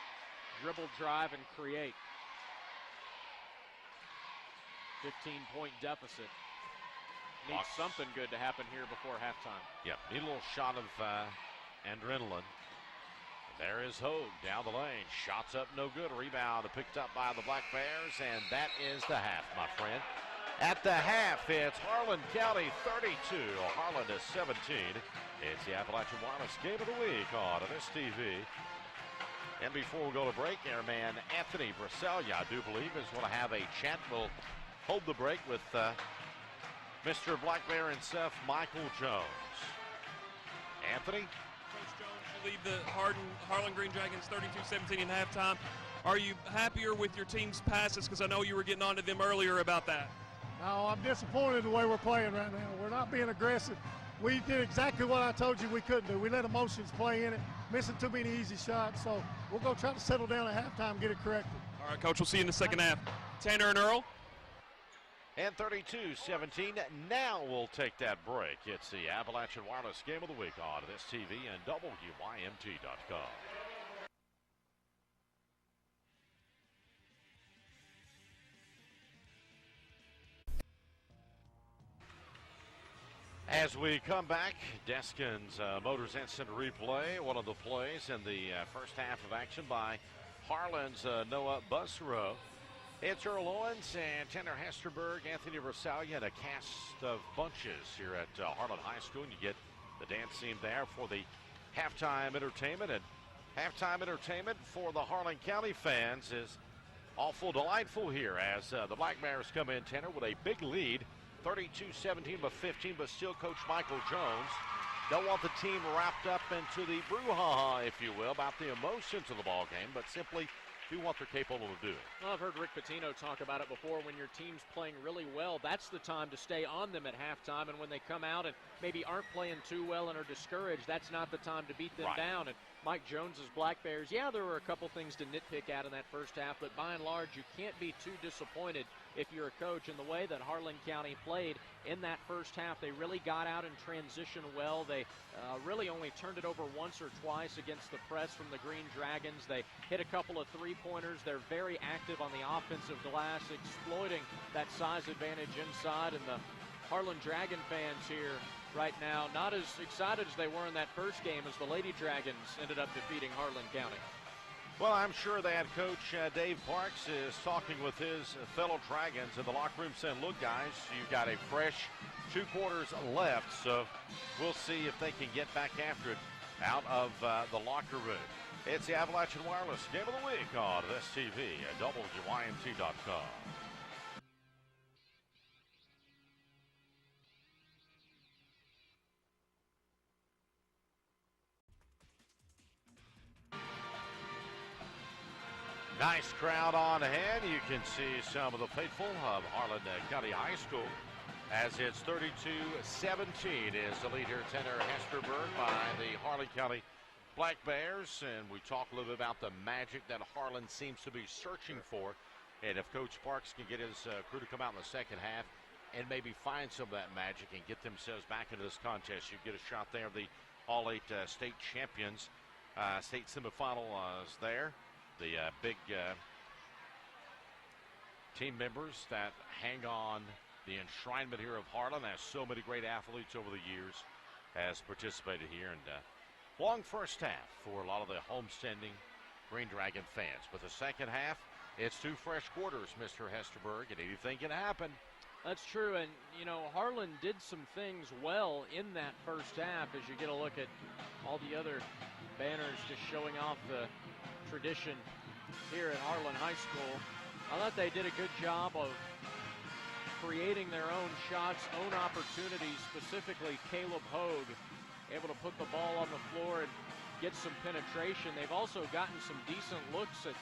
dribble, drive, and create. 15-point deficit. Needs something good to happen here before halftime. Yeah, need a little shot of adrenaline. There is Hogue down the lane. Shots up, no good. Rebound picked up by the Black Bears, and that is the half, my friend. At the half, it's Harlan County 32, Harlan is 17. It's the Appalachian Wireless Game of the Week on this TV. And before we go to break, airman Anthony Briselia, I do believe, is going to have a chat. We'll hold the break with Mr. Black Bear and Seth Michael Jones. Anthony? Coach Jones, you lead the Harlan Green Dragons 32-17 in halftime. Are you happier with your team's passes? Because I know you were getting on to them earlier about that. No, I'm disappointed the way we're playing right now. We're not being aggressive. We did exactly what I told you we couldn't do. We let emotions play in it, missing too many easy shots. So we'll go try to settle down at halftime and get it corrected. All right, Coach, we'll see you in the second half. Tanner and Earl. And 32-17. Now we'll take that break. It's the Appalachian Wireless Game of the Week on this TV and WYMT.com. As we come back, Deskin's Motors Instant Replay, one of the plays in the first half of action by Harlan's Noah Busrow. It's Earl Owens and Tanner Hesterberg, Anthony Briselia, and a cast of bunches here at Harlan High School. And you get the dance team there for the halftime entertainment. And halftime entertainment for the Harlan County fans is awful delightful here as the Black Bears come in, Tanner, with a big lead. 32-17 by 15, but still Coach Michael Jones don't want the team wrapped up into the brouhaha, if you will, about the emotions of the ball game, but simply do what they're capable of doing. Well, I've heard Rick Pitino talk about it before. When your team's playing really well, that's the time to stay on them at halftime, and when they come out and maybe aren't playing too well and are discouraged, that's not the time to beat them down. And Mike Jones's Black Bears, yeah, there were a couple things to nitpick at in that first half, but by and large, you can't be too disappointed if you're a coach in the way that Harlan County played in that first half. They really got out in transition well. They really only turned it over once or twice against the press from the Green Dragons. They hit a couple of three-pointers. They're very active on the offensive glass, exploiting that size advantage inside. And the Harlan Dragon fans here right now not as excited as they were in that first game as the Lady Dragons ended up defeating Harlan County. Well, I'm sure that Coach Dave Parks is talking with his fellow Dragons in the locker room saying, look, guys, you've got a fresh 2 quarters left, so we'll see if they can get back after it out of the locker room. It's the Appalachian Wireless Game of the Week on this TV at WYMT.com. Nice crowd on hand. You can see some of the faithful of Harlan County High School as it's 32-17 is the lead here. Tanner Hesterberg by the Harlan County Black Bears. And we talk a little bit about the magic that Harlan seems to be searching for. And if Coach Parks can get his crew to come out in the second half and maybe find some of that magic and get themselves back into this contest, you get a shot there of the All-8 state champions. State semifinal is there. The big team members that hang on the enshrinement here of Harlan, as so many great athletes over the years has participated here. And long first half for a lot of the homestanding Green Dragon fans. But the second half, it's two fresh quarters, Mr. Hesterberg, and anything can happen. That's true, and you know, Harlan did some things well in that first half as you get a look at all the other banners just showing off the tradition here at Harlan High School. I thought they did a good job of creating their own shots, own opportunities, specifically Caleb Hogue, able to put the ball on the floor and get some penetration. They've also gotten some decent looks at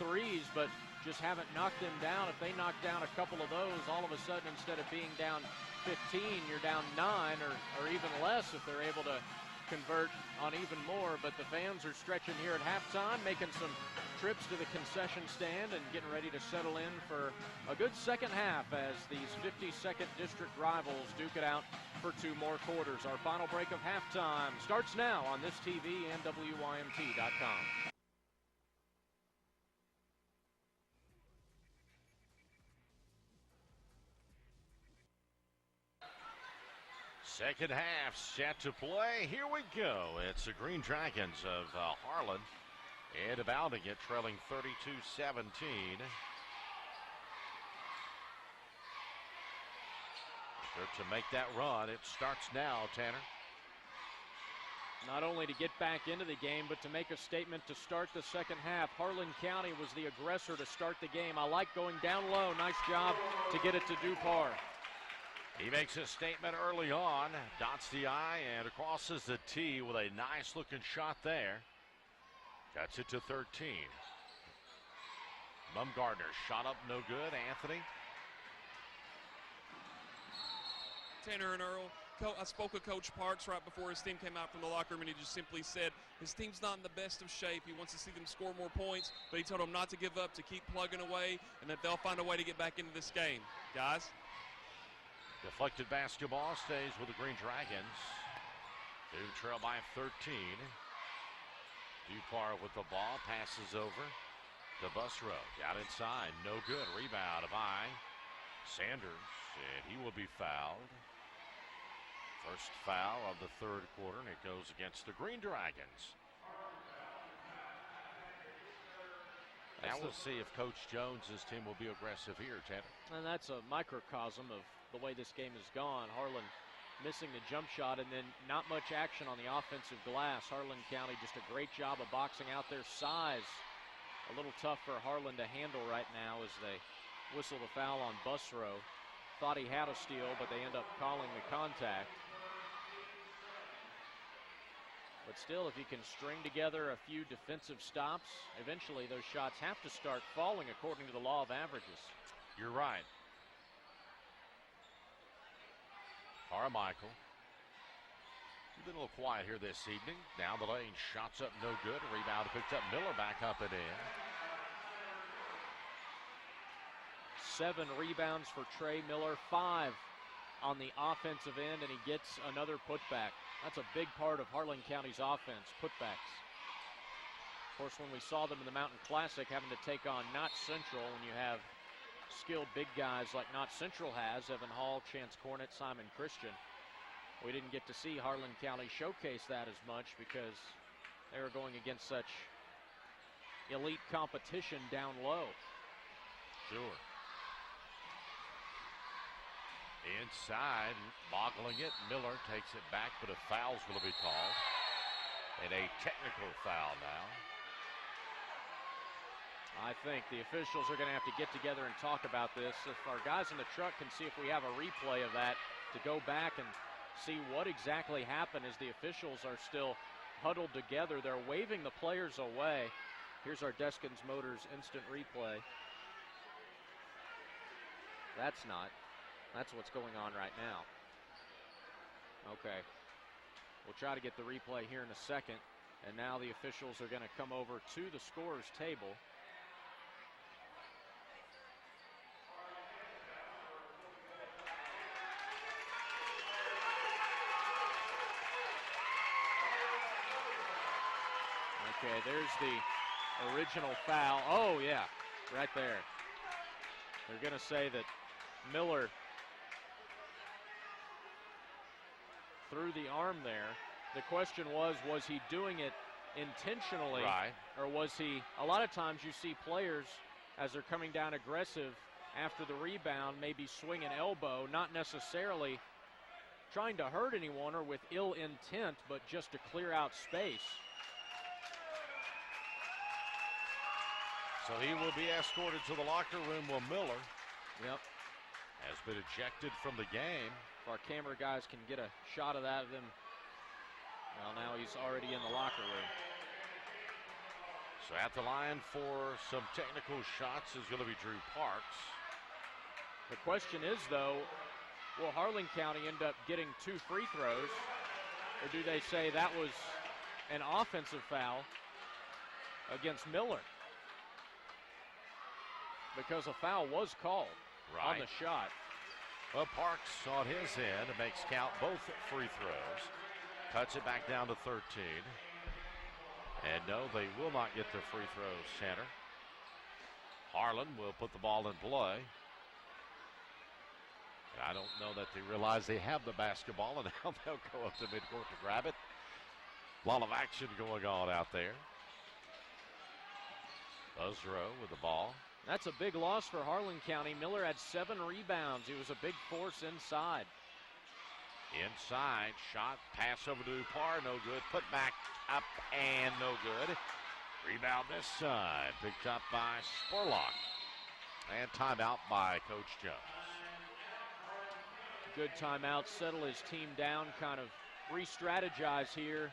threes, but just haven't knocked them down. If they knock down a couple of those, all of a sudden, instead of being down 15, you're down 9 or even less if they're able to convert on even more. But the fans are stretching here at halftime, making some trips to the concession stand and getting ready to settle in for a good second half as these 52nd district rivals duke it out for 2 more quarters. Our final break of halftime starts now on this TV and WYMT.com. Second half set to play. Here we go. It's the Green Dragons of Harlan and abounding it, trailing 32-17. To make that run, it starts now, Tanner. Not only to get back into the game, but to make a statement to start the second half. Harlan County was the aggressor to start the game. I like going down low. Nice job to get it to Dupar. He makes a statement early on, dots the I and crosses the T with a nice looking shot there. Cuts it to 13. Mumgardner shot up no good. Anthony. Tanner and Earl, I spoke with Coach Parks right before his team came out from the locker room, and he just simply said his team's not in the best of shape. He wants to see them score more points, but he told them not to give up, to keep plugging away, and that they'll find a way to get back into this game. Guys? Deflected basketball stays with the Green Dragons. They trail by 13. Dupar with the ball, passes over to Busrow. Out inside, no good. Rebound by Sanders, and he will be fouled. First foul of the third quarter, and it goes against the Green Dragons. Now we'll see if Coach Jones's team will be aggressive here, Tanner. And that's a microcosm of the way this game has gone. Harlan missing the jump shot and then not much action on the offensive glass. Harlan County just a great job of boxing out their size. A little tough for Harlan to handle right now as they whistle the foul on Busrow. Thought he had a steal, but they end up calling the contact. But still, if you can string together a few defensive stops, eventually those shots have to start falling according to the law of averages. You're right. Carmichael. Been a little quiet here this evening. Down the lane, shots up no good. Rebound picked up. Miller back up and in. 7 rebounds for Trey Miller, 5 on the offensive end, and he gets another putback. That's a big part of Harlan County's offense, putbacks. Of course, when we saw them in the Mountain Classic having to take on Knott Central, when you have skilled big guys like Knott Central has, Evan Hall, Chance Cornett, Simon Christian, we didn't get to see Harlan County showcase that as much because they were going against such elite competition down low. Sure. Inside, boggling it. Miller takes it back, but a foul's going to be called. And a technical foul now. I think the officials are going to have to get together and talk about this. If our guys in the truck can see if we have a replay of that, to go back and see what exactly happened as the officials are still huddled together. They're waving the players away. Here's our Deskins Motors instant replay. That's not. That's what's going on right now. Okay. We'll try to get the replay here in a second. And now the officials are going to come over to the scorer's table. Okay, there's the original foul. Oh, yeah, right there. They're going to say that Miller threw the arm there. The question was he doing it intentionally? Right. Or was he, a lot of times you see players as they're coming down aggressive after the rebound, maybe swing an elbow, not necessarily trying to hurt anyone or with ill intent, but just to clear out space. So he will be escorted to the locker room while Miller Yep. has been ejected from the game. If our camera guys can get a shot of that of them. Well, now he's already in the locker room. So at the line for some technical shots is going to be Drew Parks. The question is, though, will Harlan County end up getting 2 free throws, or do they say that was an offensive foul against Miller? Because a foul was called on the shot. Well, Parks on his end makes count both free throws. Cuts it back down to 13. And no, they will not get the free throws, center. Harlan will put the ball in play. And I don't know that they realize they have the basketball, and now they'll go up to midcourt to grab it. A lot of action going on out there. Buzzrow with the ball. That's a big loss for Harlan County. Miller had 7 rebounds. He was a big force inside. Inside, shot, pass over to Dupar, no good. Put back up and no good. Rebound this side, picked up by Spurlock. And timeout by Coach Jones. Good timeout, settle his team down, kind of re-strategize here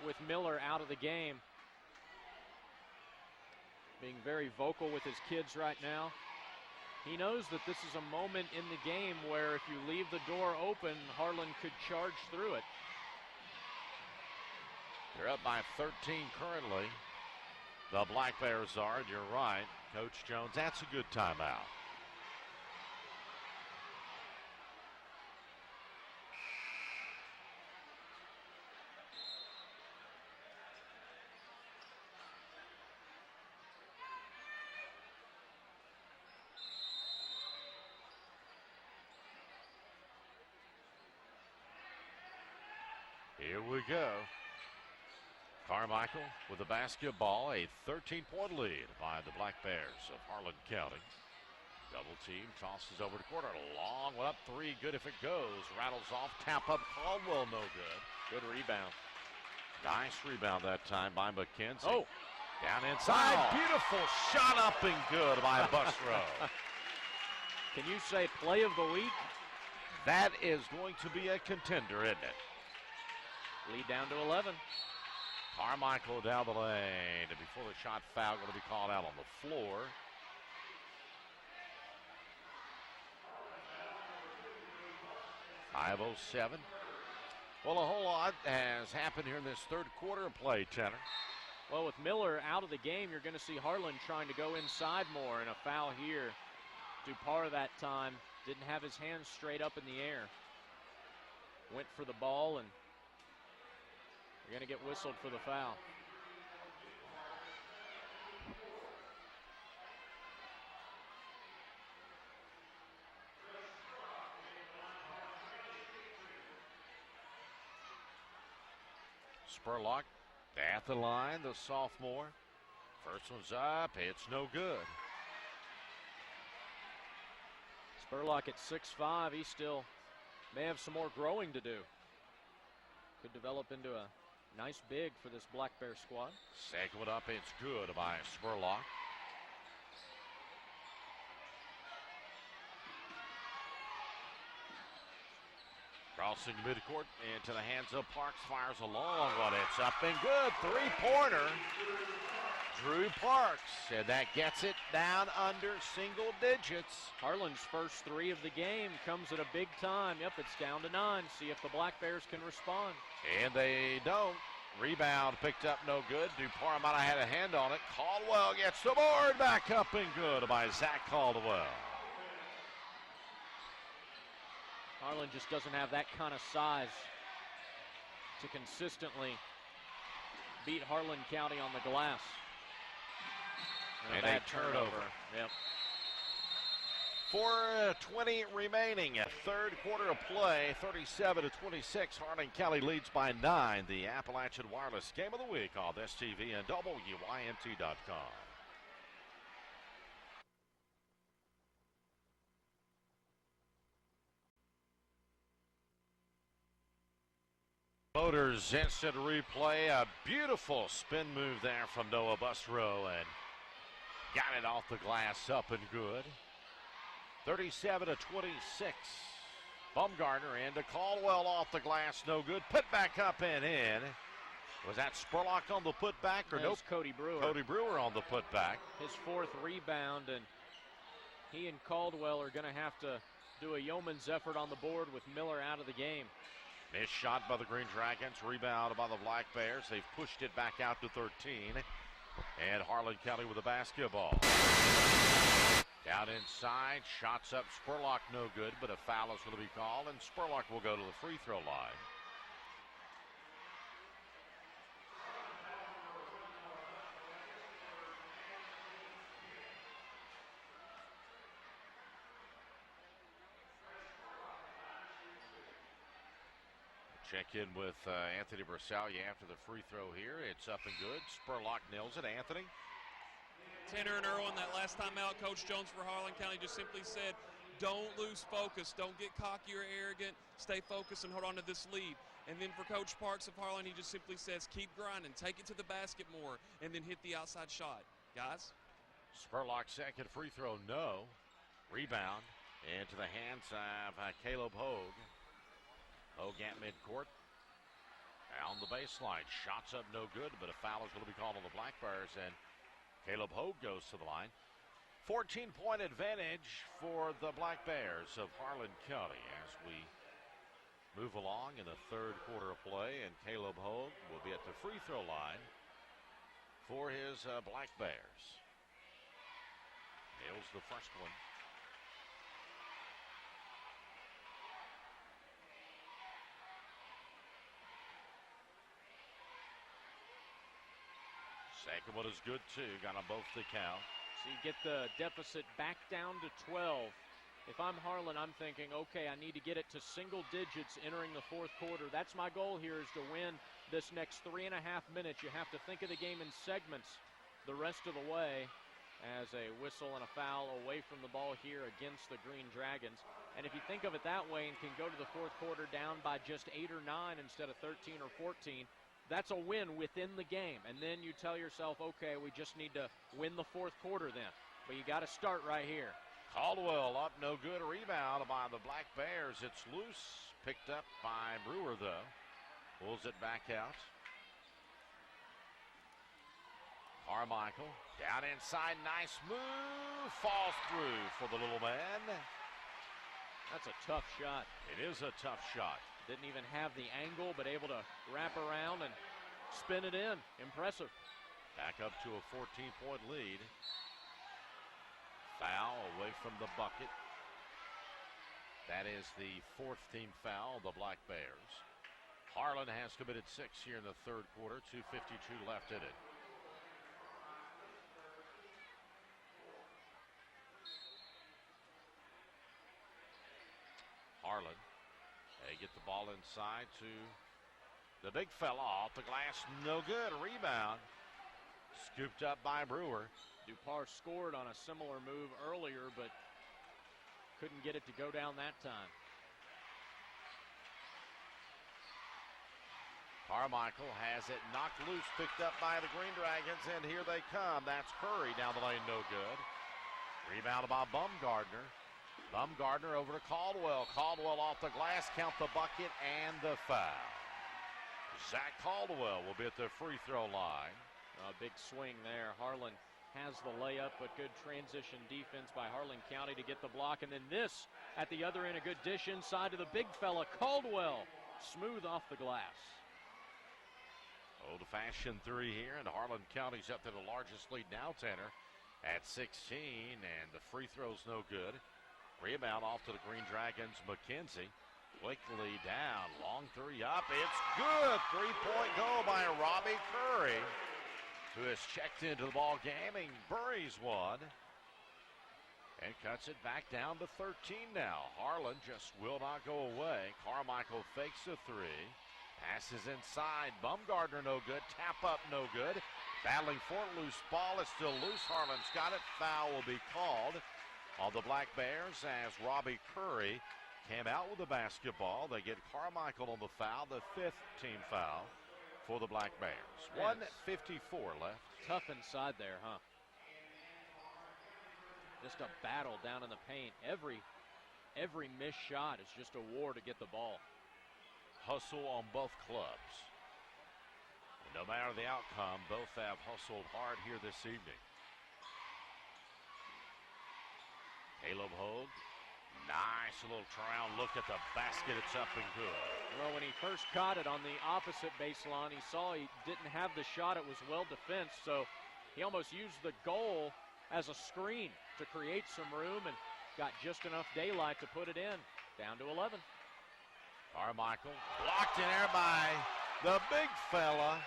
with Miller out of the game. Being very vocal with his kids right now. He knows that this is a moment in the game where if you leave the door open, Harlan could charge through it. They're up by 13 currently. The Black Bears are, and you're right, Coach Jones, that's a good timeout. Here we go. Carmichael with the basketball, a 13-point lead by the Black Bears of Harlan County. Double team, tosses over to quarter, long one up 3, good if it goes. Rattles off, tap up, Caldwell, no good. Good rebound. Nice rebound that time by McKenzie. Oh. Down inside, beautiful shot up and good by Buzzrow. Can you say play of the week? That is going to be a contender, isn't it? Lead down to 11. Carmichael down the lane. And before the shot foul, going to be called out on the floor. .507. Well, a whole lot has happened here in this third quarter of play, Tanner. Well, with Miller out of the game, you're going to see Harlan trying to go inside more, and a foul here. Dupar that time didn't have his hands straight up in the air. Went for the ball, and you're going to get whistled for the foul. Spurlock at the line, the sophomore. First one's up, it's no good. Spurlock at 6'5", he still may have some more growing to do. Could develop into a nice big for this Black Bear squad. Second one up, it's good by Spurlock. Crossing midcourt into the hands of Parks, fires a long one. It's up and good. 3-pointer Drew Parks, and that gets it down under single digits. Harlan's first three of the game comes at a big time. Yep, it's down to 9. See if the Black Bears can respond. And they don't. Rebound picked up, no good. Dupar might have had a hand on it. Caldwell gets the board, back up and good by Zach Caldwell. Harlan just doesn't have that kind of size to consistently beat Harlan County on the glass. And a turnover. Yep. 4:20 remaining. Third quarter of play. 37-26. Harlan County leads by 9. The Appalachian Wireless Game of the Week on this TV and WYNT.com. Motors instant replay. A beautiful spin move there from Noah Busrow and got it off the glass up and good. 37-26. Bumgarner into Caldwell off the glass, no good. Put back up and in. Was that Spurlock on the putback or no? Cody Brewer. Cody Brewer on the putback. His 4th rebound, and he and Caldwell are going to have to do a yeoman's effort on the board with Miller out of the game. Missed shot by the Green Dragons, rebound by the Black Bears. They've pushed it back out to 13. And Harlan County with the basketball. Down inside, shots up, Spurlock no good, but a foul is going to be called, and Spurlock will go to the free throw line. Check in with Anthony Bersalia after the free throw here. It's up and good. Spurlock nails it. Anthony? Tanner and Irwin, that last time out, Coach Jones for Harlan County just simply said, don't lose focus. Don't get cocky or arrogant. Stay focused and hold on to this lead. And then for Coach Parks of Harlan, he just simply says, keep grinding. Take it to the basket more, and then hit the outside shot. Guys? Spurlock second free throw, no. Rebound into the hands of Caleb Hogue. Hogue at midcourt. Down the baseline. Shots up no good, but a foul is going to be called on the Black Bears, and Caleb Hogue goes to the line. 14-point advantage for the Black Bears of Harlan County as we move along in the third quarter of play, and Caleb Hogue will be at the free throw line for his Black Bears. Nails the first one. Second one is good, too. Got them both to count. So you get the deficit back down to 12. If I'm Harlan, I'm thinking, okay, I need to get it to single digits entering the fourth quarter. That's my goal here, is to win this next 3.5 minutes. You have to think of the game in segments the rest of the way, as a whistle and a foul away from the ball here against the Green Dragons. And if you think of it that way and can go to the fourth quarter down by just 8 or 9 instead of 13 or 14, that's a win within the game. And then you tell yourself, okay, we just need to win the fourth quarter then. But you got to start right here. Caldwell up, no good. Rebound by the Black Bears. It's loose. Picked up by Brewer, though. Pulls it back out. Carmichael down inside. Nice move. Falls through for the little man. That's a tough shot. It is a tough shot. Didn't even have the angle, but able to wrap around and spin it in. Impressive. Back up to a 14-point lead. Foul away from the bucket. That is the 4th team foul, the Black Bears. Harlan has committed 6 here in the third quarter. 2:52 left in it. Harlan. They get the ball inside to the big fella off the glass. No good. Rebound. Scooped up by Brewer. Dupar scored on a similar move earlier, but couldn't get it to go down that time. Carmichael has it knocked loose, picked up by the Green Dragons, and here they come. That's Curry down the lane, no good. Rebounded by Bumgarner. Bumgarner over to Caldwell. Caldwell off the glass, count the bucket and the foul. Zach Caldwell will be at the free throw line. A big swing there. Harlan has the layup, but good transition defense by Harlan County to get the block. And then this at the other end, a good dish inside to the big fella, Caldwell. Smooth off the glass. Old-fashioned three here, and Harlan County's up to the largest lead now, Tanner, at 16, and the free throw's no good. Rebound off to the Green Dragons. McKenzie quickly down, long three up. It's good. Three-point goal by Robbie Curry, who has checked into the ball game and buries one and cuts it back down to 13 now. Harlan just will not go away. Carmichael fakes a three. Passes inside. Bumgardner no good. Tap up no good. Battling for it. Loose ball. It's still loose. Harlan's got it. Foul will be called on the Black Bears as Robbie Curry came out with the basketball. They get Carmichael on the foul. The fifth team foul for the Black Bears. Yes. 1:54 left. Tough inside there, huh? Just a battle down in the paint. Every missed shot is just a war to get the ball. Hustle on both clubs. No matter the outcome, both have hustled hard here this evening. Caleb Hogue, nice little turnaround look at the basket. It's up and good. Well, when he first caught it on the opposite baseline, he saw he didn't have the shot. It was well defensed, so he almost used the goal as a screen to create some room and got just enough daylight to put it in. Down to 11. Carmichael blocked in there by the big fella.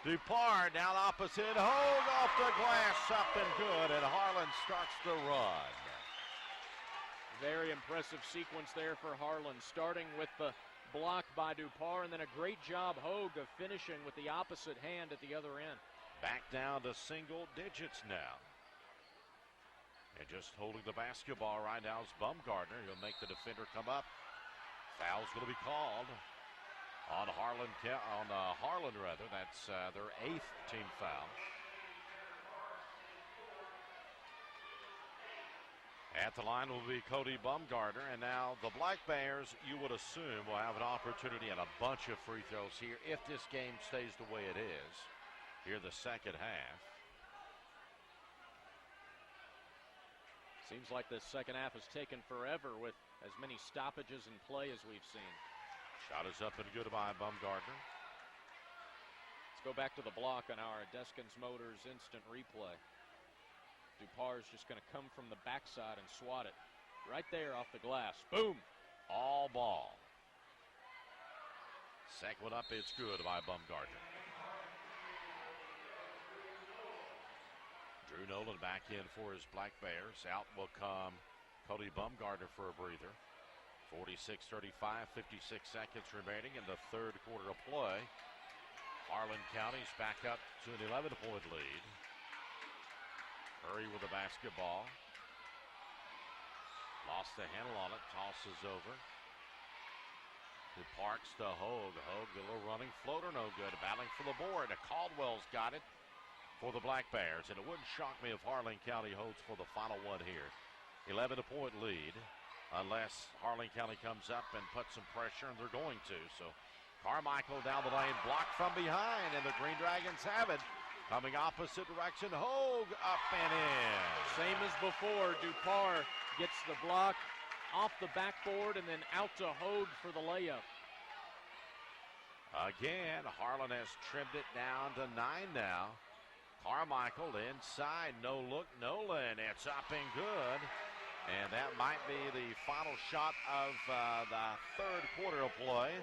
Dupar down opposite. Hogue off the glass, up and good, and Harlan starts the run. Very impressive sequence there for Harlan, starting with the block by Dupar, and then a great job, Hogue, of finishing with the opposite hand at the other end. Back down to single digits now. And just holding the basketball right now is Bumgardner. He'll make the defender come up. Foul's going to be called on Harlan. That's their eighth team foul. At the line will be Cody Bumgardner, and now the Black Bears, you would assume, will have an opportunity and a bunch of free throws here if this game stays the way it is here the second half. Seems like the second half has taken forever with as many stoppages in play as we've seen. Shot is up and good by Bumgardner. Let's go back to the block on our Deskins Motors instant replay. Dupar's just going to come from the backside and swat it right there off the glass. Boom! All ball. Second one up, it's good by Bumgardner. Drew Nolan back in for his Black Bears. Out will come Cody Bumgardner for a breather. 46-35, 56 seconds remaining in the third quarter of play. Harlan County's back up to an 11-point lead. Curry with the basketball. Lost the handle on it, tosses over. To Parks to Hogue. Hogue, a little running floater, no good. Battling for the board. Caldwell's got it for the Black Bears, and it wouldn't shock me if Harlan County holds for the final one here. 11-point lead, unless Harlan County comes up and puts some pressure, and they're going to. So Carmichael down the lane, blocked from behind, and the Green Dragons have it. Coming opposite direction, Hogue up and in. Same as before, Dupar gets the block off the backboard and then out to Hogue for the layup. Again, Harlan has trimmed it down to 9 now. Carmichael inside, no look, Nolan. It's up and good. And that might be the final shot of the third quarter of play.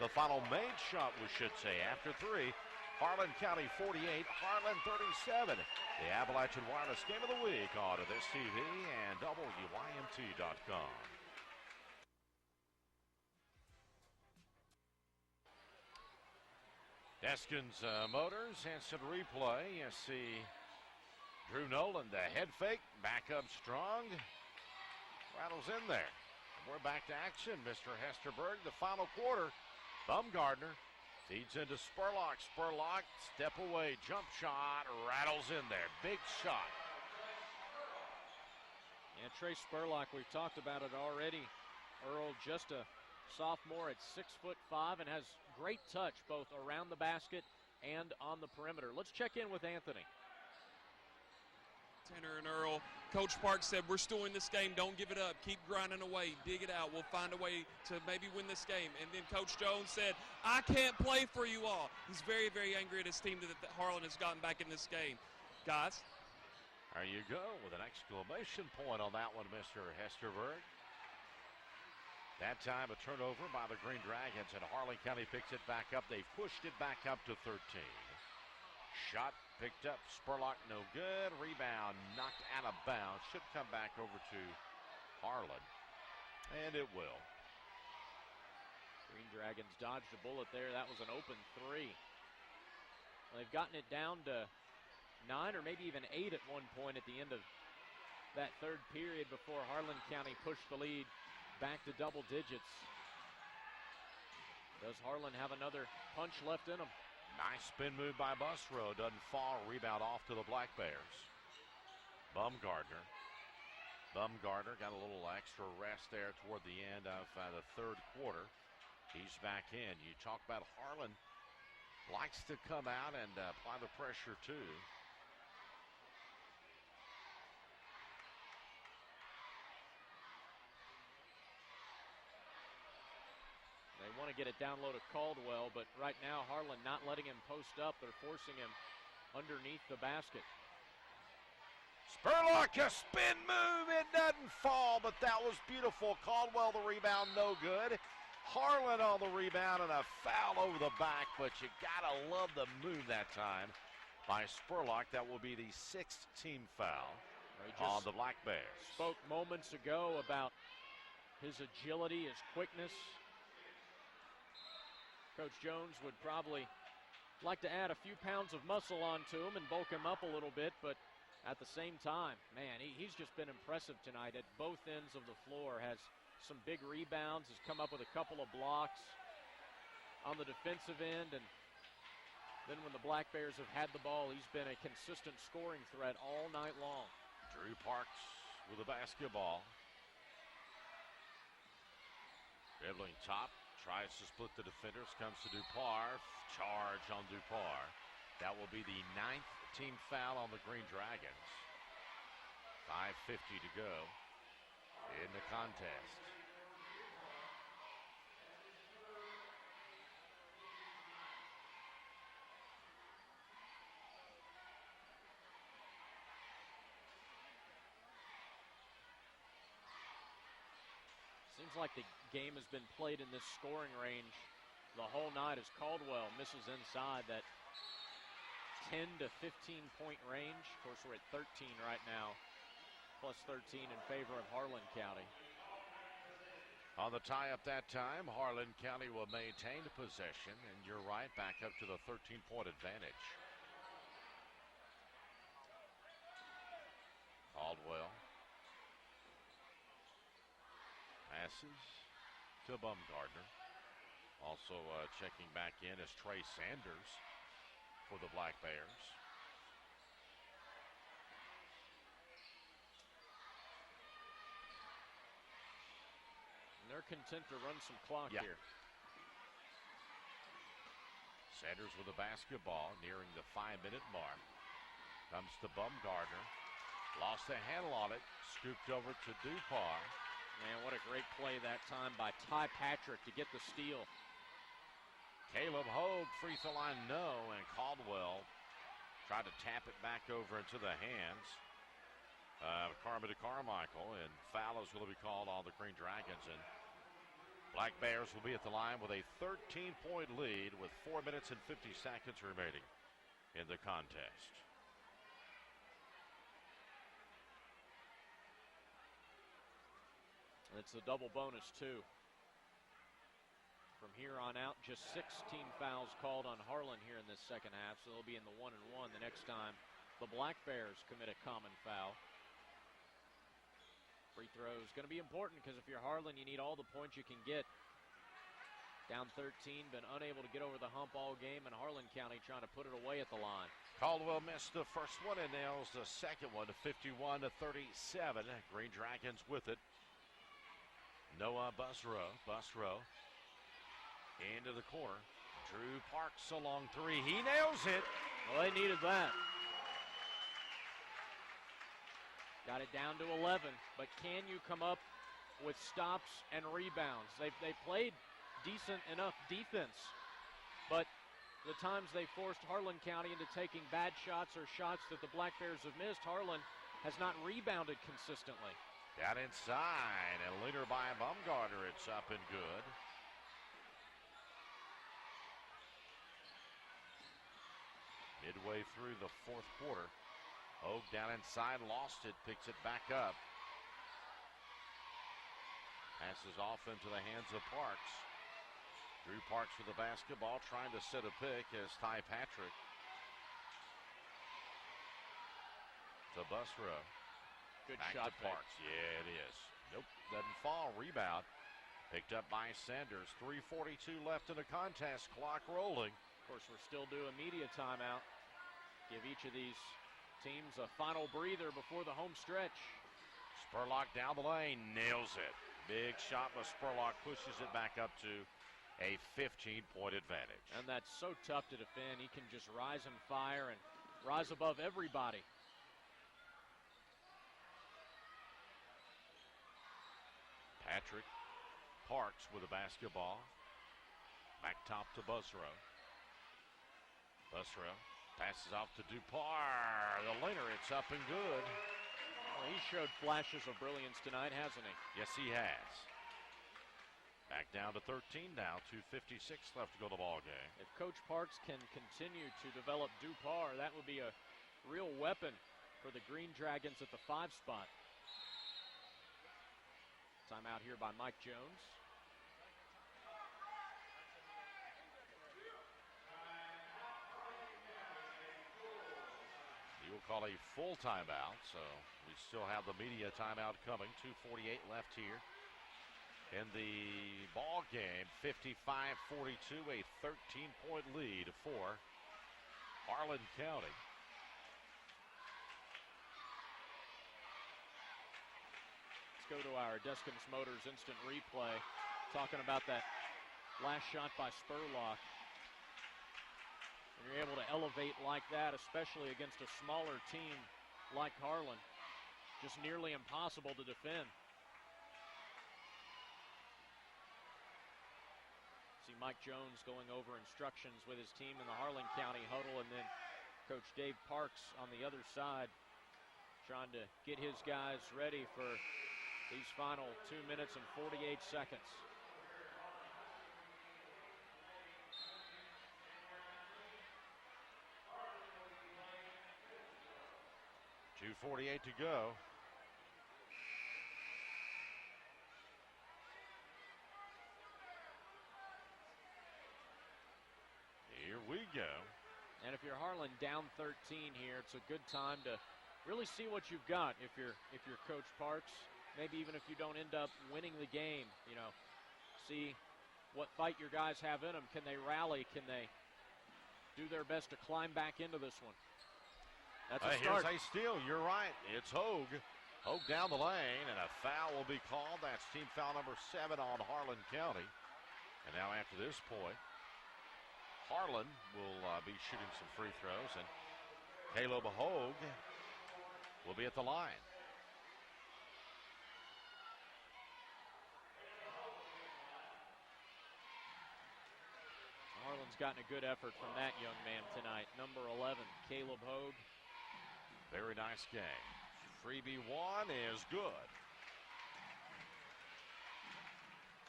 The final made shot, we should say, after three. Harlan County 48, Harlan 37. The Appalachian Wireless Game of the Week on this TV and WYMT.com. Deskins Motors, instant replay. You see Drew Nolan, the head fake, back up strong. Rattles in there. And we're back to action. Mr. Hesterberg, the final quarter. Bumgardner feeds into Spurlock. Spurlock, step away, jump shot, rattles in there. Big shot. Yeah, Trey Spurlock, we've talked about it already. Earl, just a sophomore at 6'5" and has great touch both around the basket and on the perimeter. Let's check in with Anthony. Tanner and Earl, Coach Park said, we're still in this game. Don't give it up. Keep grinding away. Dig it out. We'll find a way to maybe win this game. And then Coach Jones said, I can't play for you all. He's very, very angry at his team that Harlan has gotten back in this game. Guys. There you go with an exclamation point on that one, Mr. Hesterberg. That time a turnover by the Green Dragons, and Harlan County picks it back up. They've pushed it back up to 13. Shot picked up, Spurlock no good. Rebound knocked out of bounds. Should come back over to Harlan, and it will. Green Dragons dodged a bullet there. That was an open three. Well, they've gotten it down to 9 or maybe even 8 at one point at the end of that third period before Harlan County pushed the lead back to double digits. Does Harlan have another punch left in him? Nice spin move by Busrow. Doesn't fall. Rebound off to the Black Bears. Bumgardner got a little extra rest there toward the end of the third quarter. He's back in. You talk about Harlan likes to come out and apply the pressure too. They want to get it down low to Caldwell, but right now Harlan not letting him post up. They're forcing him underneath the basket. Spurlock, a spin move. It doesn't fall, but that was beautiful. Caldwell the rebound, no good. Harlan on the rebound and a foul over the back, but you gotta love the move that time by Spurlock. That will be the 6th team foul on the Black Bears. Spoke moments ago about his agility, his quickness. Coach Jones would probably like to add a few pounds of muscle onto him and bulk him up a little bit, but at the same time, man, he's just been impressive tonight at both ends of the floor. Has some big rebounds, has come up with a couple of blocks on the defensive end, and then when the Black Bears have had the ball, he's been a consistent scoring threat all night long. Drew Parks with the basketball. Dribbling top. Tries to split the defenders, comes to Dupar. Charge on Dupar. That will be the 9th team foul on the Green Dragons. 5:50 to go in the contest. Seems like the game has been played in this scoring range the whole night as Caldwell misses inside that 10 to 15 point range. Of course, we're at 13 right now, plus 13 in favor of Harlan County. On the tie-up that time, Harlan County will maintain possession, and you're right, back up to the 13-point advantage. Caldwell passes to Bumgardner. Also checking back in is Trey Sanders for the Black Bears. And they're content to run some clock here. Sanders with the basketball nearing the 5-minute mark. Comes to Bumgardner. Lost the handle on it. Scooped over to Dupar. Man, what a great play that time by Ty Patrick to get the steal. Caleb Hogue, free throw line, no, and Caldwell tried to tap it back over into the hands of Carmody Carmichael, and foul is going to be called on the Green Dragons, and Black Bears will be at the line with a 13-point lead with 4 minutes and 50 seconds remaining in the contest. It's a double bonus, too. From here on out, just 16 fouls called on Harlan here in this second half, so they'll be in the 1-and-1 the next time the Black Bears commit a common foul. Free throw is going to be important because if you're Harlan, you need all the points you can get. Down 13, been unable to get over the hump all game, and Harlan County trying to put it away at the line. Caldwell missed the first one and nails the second one to 51-37. Green Dragons with it. Noah Busrow into the corner. Drew Parks a long three. He nails it. Well, they needed that. Got it down to 11, but can you come up with stops and rebounds? They played decent enough defense, but the times they forced Harlan County into taking bad shots or shots that the Black Bears have missed, Harlan has not rebounded consistently. Down inside, and leader by Baumgartner. It's up and good. Midway through the fourth quarter. Hogue down inside, lost it, picks it back up. Passes off into the hands of Parks. Drew Parks with the basketball, trying to set a pick as Ty Patrick to Busrow. Good Back shot to Parks. Yeah, it is. Nope, doesn't fall. Rebound picked up by Sanders. 3:42 left in the contest. Clock rolling. Of course, we're still due a media timeout. Give each of these teams a final breather before the home stretch. Spurlock down the lane, nails it. Big shot, but Spurlock pushes it back up to a 15-point advantage. And that's so tough to defend. He can just rise and fire and rise above everybody. Patrick Parks with the basketball. Back top to Busrow. Busrow passes off to Dupar. The laner, it's up and good. Well, he showed flashes of brilliance tonight, hasn't he? Yes, he has. Back down to 13 now. 2:56 left to go the ball game. If Coach Parks can continue to develop Dupar, that would be a real weapon for the Green Dragons at the 5 spot. Timeout here by Mike Jones. He will call a full timeout, so we still have the media timeout coming. 2:48 left here in the ball game. 55-42, a 13-point lead for Harlan County. Let's go to our Deskins Motors instant replay, talking about that last shot by Spurlock. When you're able to elevate like that, especially against a smaller team like Harlan, just nearly impossible to defend. See Mike Jones going over instructions with his team in the Harlan County huddle, and then Coach Dave Parks on the other side trying to get his guys ready for these final 2 minutes and 48 seconds. 2:48 to go. Here we go. And if you're Harlan down 13 here, it's a good time to really see what you've got. If you're Coach Parks, maybe even if you don't end up winning the game, see what fight your guys have in them. Can they rally? Can they do their best to climb back into this one? That's a start. Here's a steal. You're right. It's Hogue. Hogue down the lane, and a foul will be called. That's team foul number 7 on Harlan County. And now after this point, Harlan will be shooting some free throws, and Caleb Hogue will be at the line. Harlan's gotten a good effort from that young man tonight. Number 11, Caleb Hogue. Very nice game. Freebie 1 is good.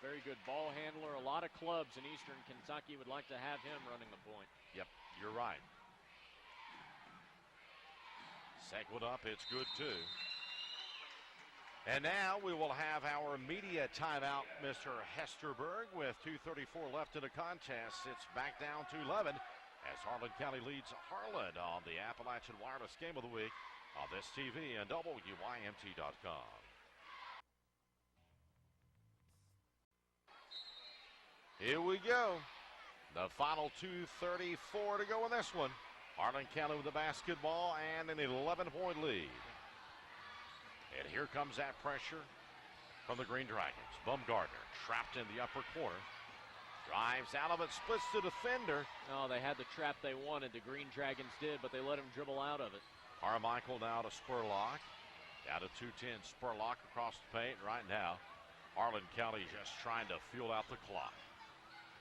Very good ball handler. A lot of clubs in Eastern Kentucky would like to have him running the point. Yep, you're right. Second up, it's good too. And now we will have our media timeout, Mr. Hesterberg, with 2:34 left in the contest. It's back down to 11 as Harlan County leads Harlan on the Appalachian Wireless Game of the Week on this TV and WYMT.com. Here we go. The final 2:34 to go in this one. Harlan County with the basketball and an 11-point lead. And here comes that pressure from the Green Dragons. Baumgartner trapped in the upper corner. Drives out of it, splits the defender. Oh, they had the trap they wanted. The Green Dragons did, but they let him dribble out of it. Carmichael now to Spurlock. Down to 2:10. Spurlock across the paint right now. Harlan County just trying to fuel out the clock.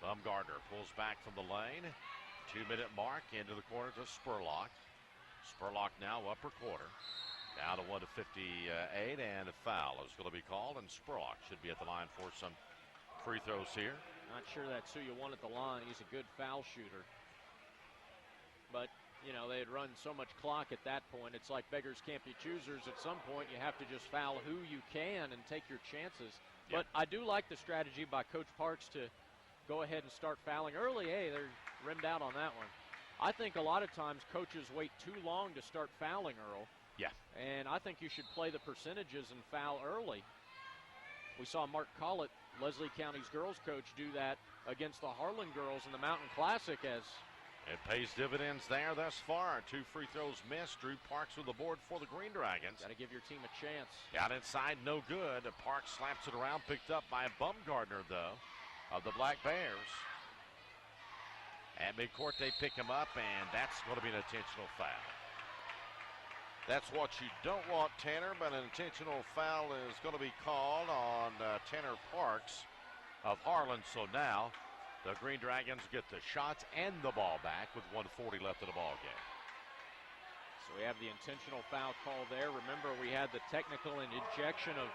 Bumgardner pulls back from the lane. 2-minute mark into the corner to Spurlock. Spurlock now upper quarter. Down to 1:58, and a foul is going to be called, and Spurlock should be at the line for some free throws here. Not sure that's who you want at the line. He's a good foul shooter. But, you know, they had run so much clock at that point. It's like beggars can't be choosers. At some point, you have to just foul who you can and take your chances. Yeah. But I do like the strategy by Coach Parks to go ahead and start fouling early. Hey, they're rimmed out on that one. I think a lot of times coaches wait too long to start fouling, Earl. Yeah. And I think you should play the percentages and foul early. We saw Mark Collett, Leslie County's girls coach, do that against the Harlan girls in the Mountain Classic. As it pays dividends there thus far. 2 free throws missed. Drew Parks with the board for the Green Dragons. got to give your team a chance. Out inside, no good. Parks slaps it around, picked up by Bumgardner, though, of the Black Bears. At midcourt, they pick him up, and that's going to be an intentional foul. That's what you don't want, Tanner, but an intentional foul is going to be called on Tanner Parks of Harlan. So now the Green Dragons get the shots and the ball back with 1:40 left in the ball game. So we have the intentional foul call there. Remember, we had the technical and ejection of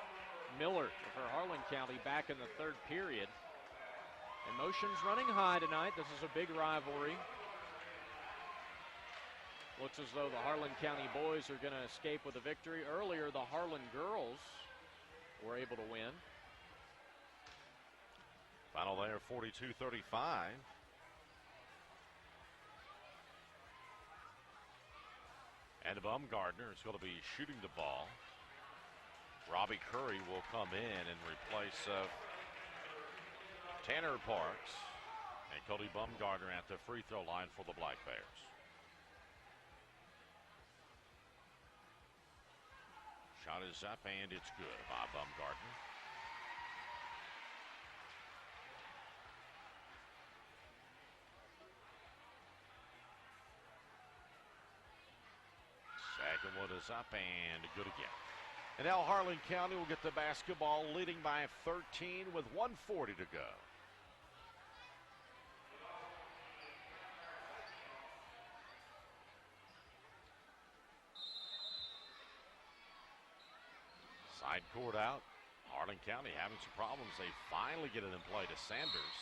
Miller for Harlan County back in the third period. Emotions running high tonight. This is a big rivalry. Looks as though the Harlan County boys are going to escape with a victory. Earlier, the Harlan girls were able to win. Final there, 42-35. And Bumgardner is going to be shooting the ball. Robbie Curry will come in and replace Tanner Parks. And Cody Bumgardner at the free throw line for the Black Bears. Shot is up, and it's good by Bumgardner. Second one is up, and good again. And now Harlan County will get the basketball, leading by 13 with 1:40 to go. Side court out. Harlan County having some problems. They finally get it in play to Sanders.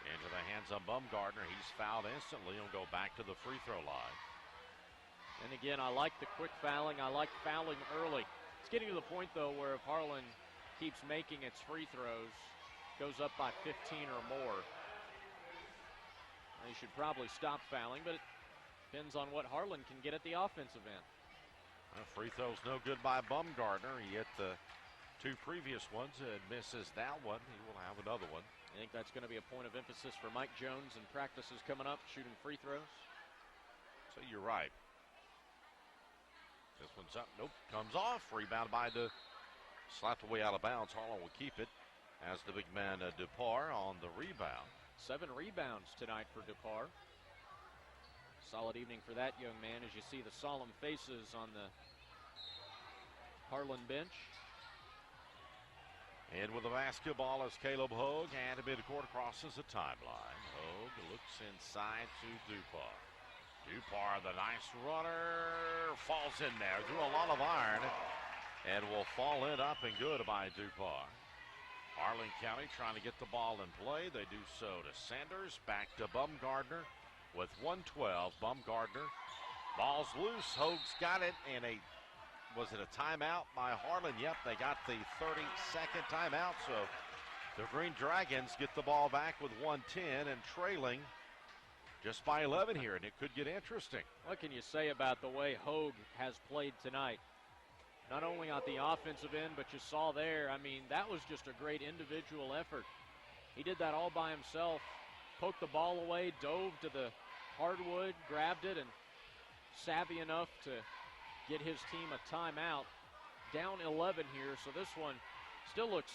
Into the hands of Bumgardner. He's fouled instantly. He'll go back to the free throw line. And again, I like the quick fouling. I like fouling early. It's getting to the point, though, where if Harlan keeps making its free throws, goes up by 15 or more, they should probably stop fouling, but it depends on what Harlan can get at the offensive end. Free throw's no good by Bumgardner. He hit the 2 previous ones and misses that one. He will have another one. I think that's going to be a point of emphasis for Mike Jones in practices coming up, shooting free throws. So you're right. This one's up. Nope. Comes off. Rebound by slapped away out of bounds. Harlan will keep it as the big man Dupar on the rebound. 7 rebounds tonight for Dupar. Solid evening for that young man as you see the solemn faces on the Harlan bench. And with the basketball is Caleb Hogue, and midcourt crosses the timeline. Hogue looks inside to Dupar. Dupar, the nice runner, falls in there. Drew a lot of iron and will fall in up and good by Dupar. Harlan County trying to get the ball in play. They do so to Sanders. Back to Bumgardner with 1:12. Bumgardner. Ball's loose. Hogue's got it. And was it a timeout by Harlan? Yep, they got the 30-second timeout. So the Green Dragons get the ball back with 1:10 and trailing just by 11 here, and it could get interesting. What can you say about the way Hogue has played tonight? Not only on the offensive end, but you saw there, I mean, that was just a great individual effort. He did that all by himself, poked the ball away, dove to the hardwood, grabbed it, and savvy enough to get his team a timeout. Down 11 here, so this one still looks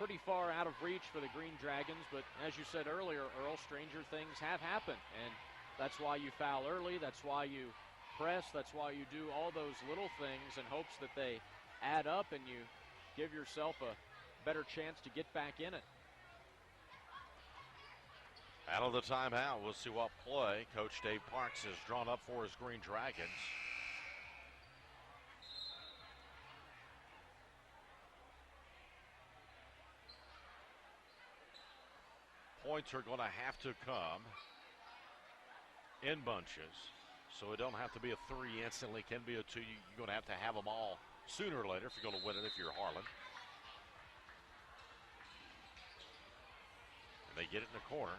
pretty far out of reach for the Green Dragons, but as you said earlier, Earl, stranger things have happened, and that's why you foul early, that's why you press, that's why you do all those little things in hopes that they add up and you give yourself a better chance to get back in it. Out of the timeout, we'll see what play Coach Dave Parks has drawn up for his Green Dragons. Points are going to have to come in bunches, so it don't have to be a 3 instantly. Can be a 2. You're going to have them all sooner or later if you're going to win it if you're Harlan. And they get it in the corner.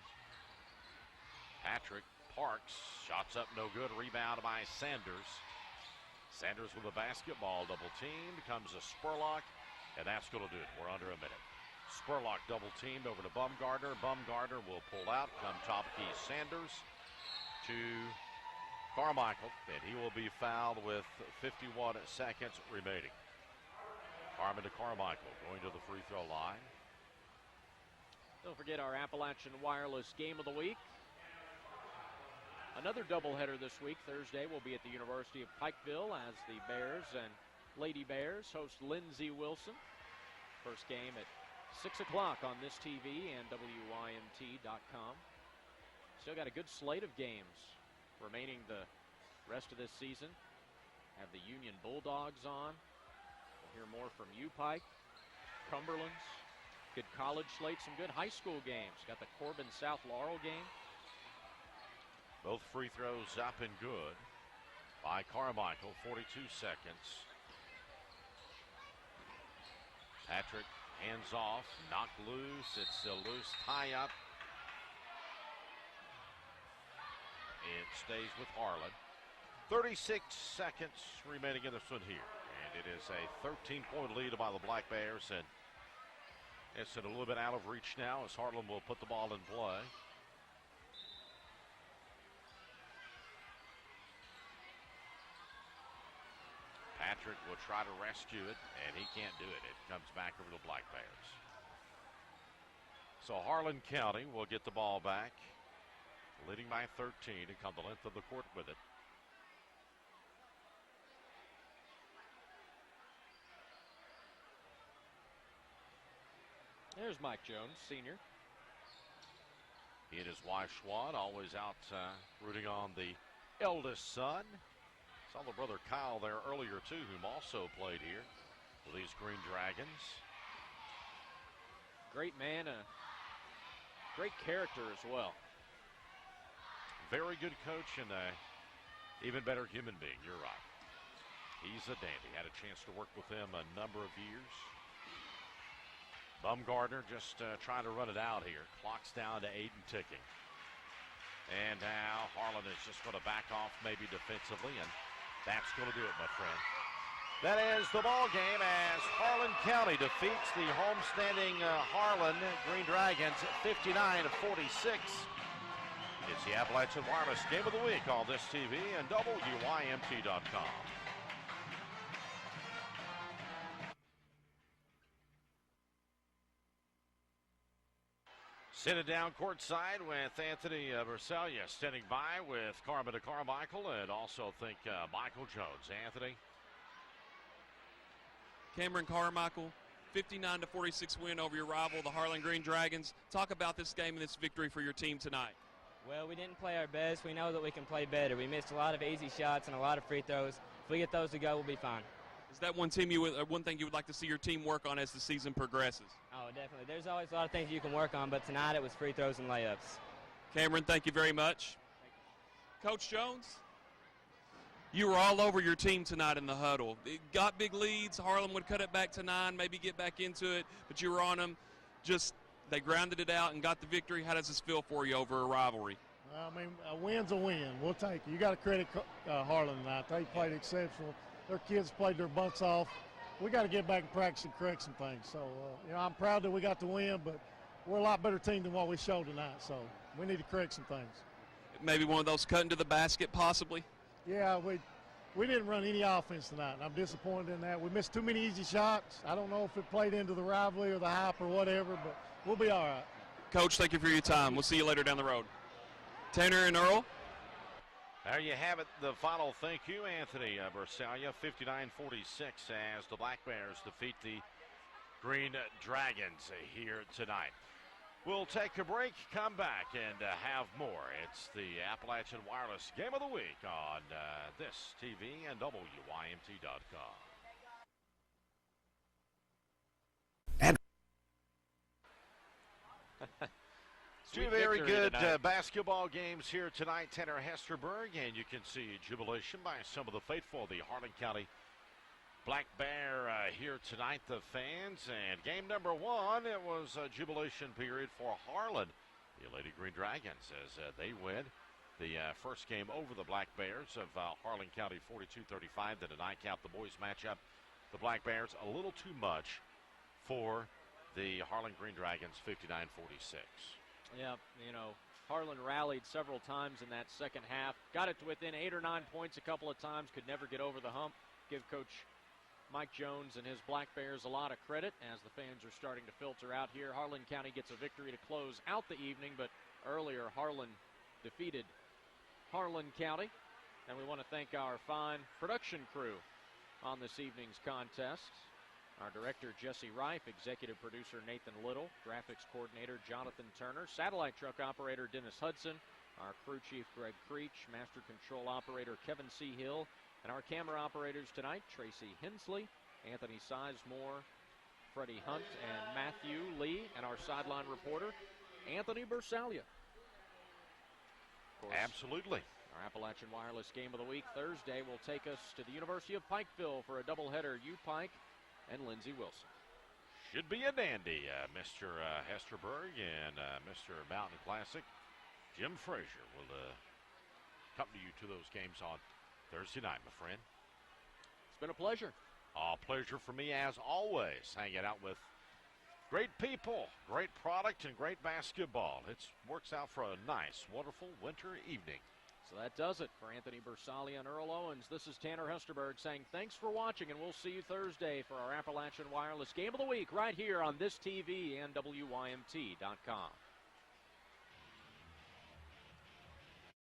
Patrick Parks, shots up no good, rebound by Sanders. Sanders with a basketball, double teamed, comes a Spurlock, and that's going to do it. We're under a minute. Spurlock double teamed over to Bumgardner. Bumgardner will pull out, come top key Sanders to Carmichael, and he will be fouled with 51 seconds remaining. Carmen to Carmichael going to the free throw line. Don't forget our Appalachian Wireless Game of the Week. Another doubleheader this week. Thursday will be at the University of Pikeville as the Bears and Lady Bears host Lindsey Wilson. First game at 6 o'clock on this TV and WYMT.com. Still got a good slate of games remaining the rest of this season. Have the Union Bulldogs on. We'll hear more from U-Pike, Cumberlands. Good college slate, some good high school games. Got the Corbin South Laurel game. Both free throws up and good by Carmichael, 42 seconds. Patrick hands off, knocked loose. It's still loose, tie up. It stays with Harlan. 36 seconds remaining in this one here. And it is a 13-point lead by the Black Bears. And it's a little bit out of reach now as Harlan will put the ball in play. Patrick will try to rescue it, and he can't do it. It comes back over to the Black Bears. So Harlan County will get the ball back, leading by 13 and come the length of the court with it. There's Mike Jones, senior. He and his wife Schwan always out rooting on the eldest son. Saw the brother Kyle there earlier too, whom also played here for these Green Dragons. Great man, a great character as well. Very good coach and a even better human being, you're right. He's a dandy. Had a chance to work with him a number of years. Bumgardner just trying to run it out here. Clock's down to 8 and ticking. And now Harlan is just going to back off maybe defensively, and that's going to do it, my friend. That is the ball game as Harlan County defeats the homestanding Harlan Green Dragons 59-46. It's the Appalachian Wireless Game of the Week on this TV and WYMT.com. Sitting down courtside with Anthony Bersalia standing by with Carmen to Carmichael and also think Michael Jones. Anthony. Cameron Carmichael, 59-46 win over your rival, the Harlan Green Dragons. Talk about this game and this victory for your team tonight. Well, we didn't play our best. We know that we can play better. We missed a lot of easy shots and a lot of free throws. If we get those to go, we'll be fine. Is that one thing you would like to see your team work on as the season progresses? Oh, definitely. There's always a lot of things you can work on, but tonight it was free throws and layups. Cameron, thank you very much. Coach Jones, you were all over your team tonight in the huddle. It got big leads. Harlan would cut it back to 9, maybe get back into it, but you were on them. They grounded it out and got the victory. How does this feel for you over a rivalry? I mean, a win's a win. We'll take it. You got to credit Harlan tonight. They played exceptional. Their kids played their butts off. We got to get back and practice and correct some things. So, I'm proud that we got the win, but we're a lot better team than what we showed tonight. So we need to correct some things. Maybe one of those cutting to the basket, possibly. Yeah, we didn't run any offense tonight, and I'm disappointed in that. We missed too many easy shots. I don't know if it played into the rivalry or the hype or whatever, but we'll be all right. Coach, thank you for your time. We'll see you later down the road. Tanner and Earl. There you have it, the final thank you, Anthony Bersalia, 59-46 as the Black Bears defeat the Green Dragons here tonight. We'll take a break, come back, and have more. It's the Appalachian Wireless Game of the Week on this TV and WYMT.com. Two very good basketball games here tonight. Tanner Hesterberg, and you can see jubilation by some of the faithful. The Harlan County Black Bear here tonight, the fans. And game number one, it was a jubilation period for Harlan, the Lady Green Dragons, as they win the first game over the Black Bears of Harlan County 42-35. Then tonight, count the boys matchup. The Black Bears a little too much for the Harlan Green Dragons, 59-46. Yeah, you know, Harlan rallied several times in that second half. Got it to within 8 or 9 points a couple of times. Could never get over the hump. Give Coach Mike Jones and his Black Bears a lot of credit as the fans are starting to filter out here. Harlan County gets a victory to close out the evening, but earlier Harlan defeated Harlan County. And we want to thank our fine production crew on this evening's contest. Our director, Jesse Reif, executive producer, Nathan Little, graphics coordinator, Jonathan Turner, satellite truck operator, Dennis Hudson, our crew chief, Greg Creech, master control operator, Kevin C. Hill, and our camera operators tonight, Tracy Hensley, Anthony Sizemore, Freddie Hunt, and Matthew Lee, and our sideline reporter, Anthony Bersalia. Absolutely. Our Appalachian Wireless Game of the Week Thursday will take us to the University of Pikeville for a doubleheader, U-Pike and Lindsey Wilson. Should be a dandy, Mr. Hesterberg and Mr. Mountain Classic. Jim Frazier will accompany you to those games on Thursday night, my friend. It's been a pleasure. A pleasure for me as always, hanging out with great people, great product, and great basketball. It works out for a nice, wonderful winter evening. So that does it for Anthony Bersalia and Earl Owens. This is Tanner Hesterberg saying thanks for watching, and we'll see you Thursday for our Appalachian Wireless Game of the Week right here on this TV and WYMT.com.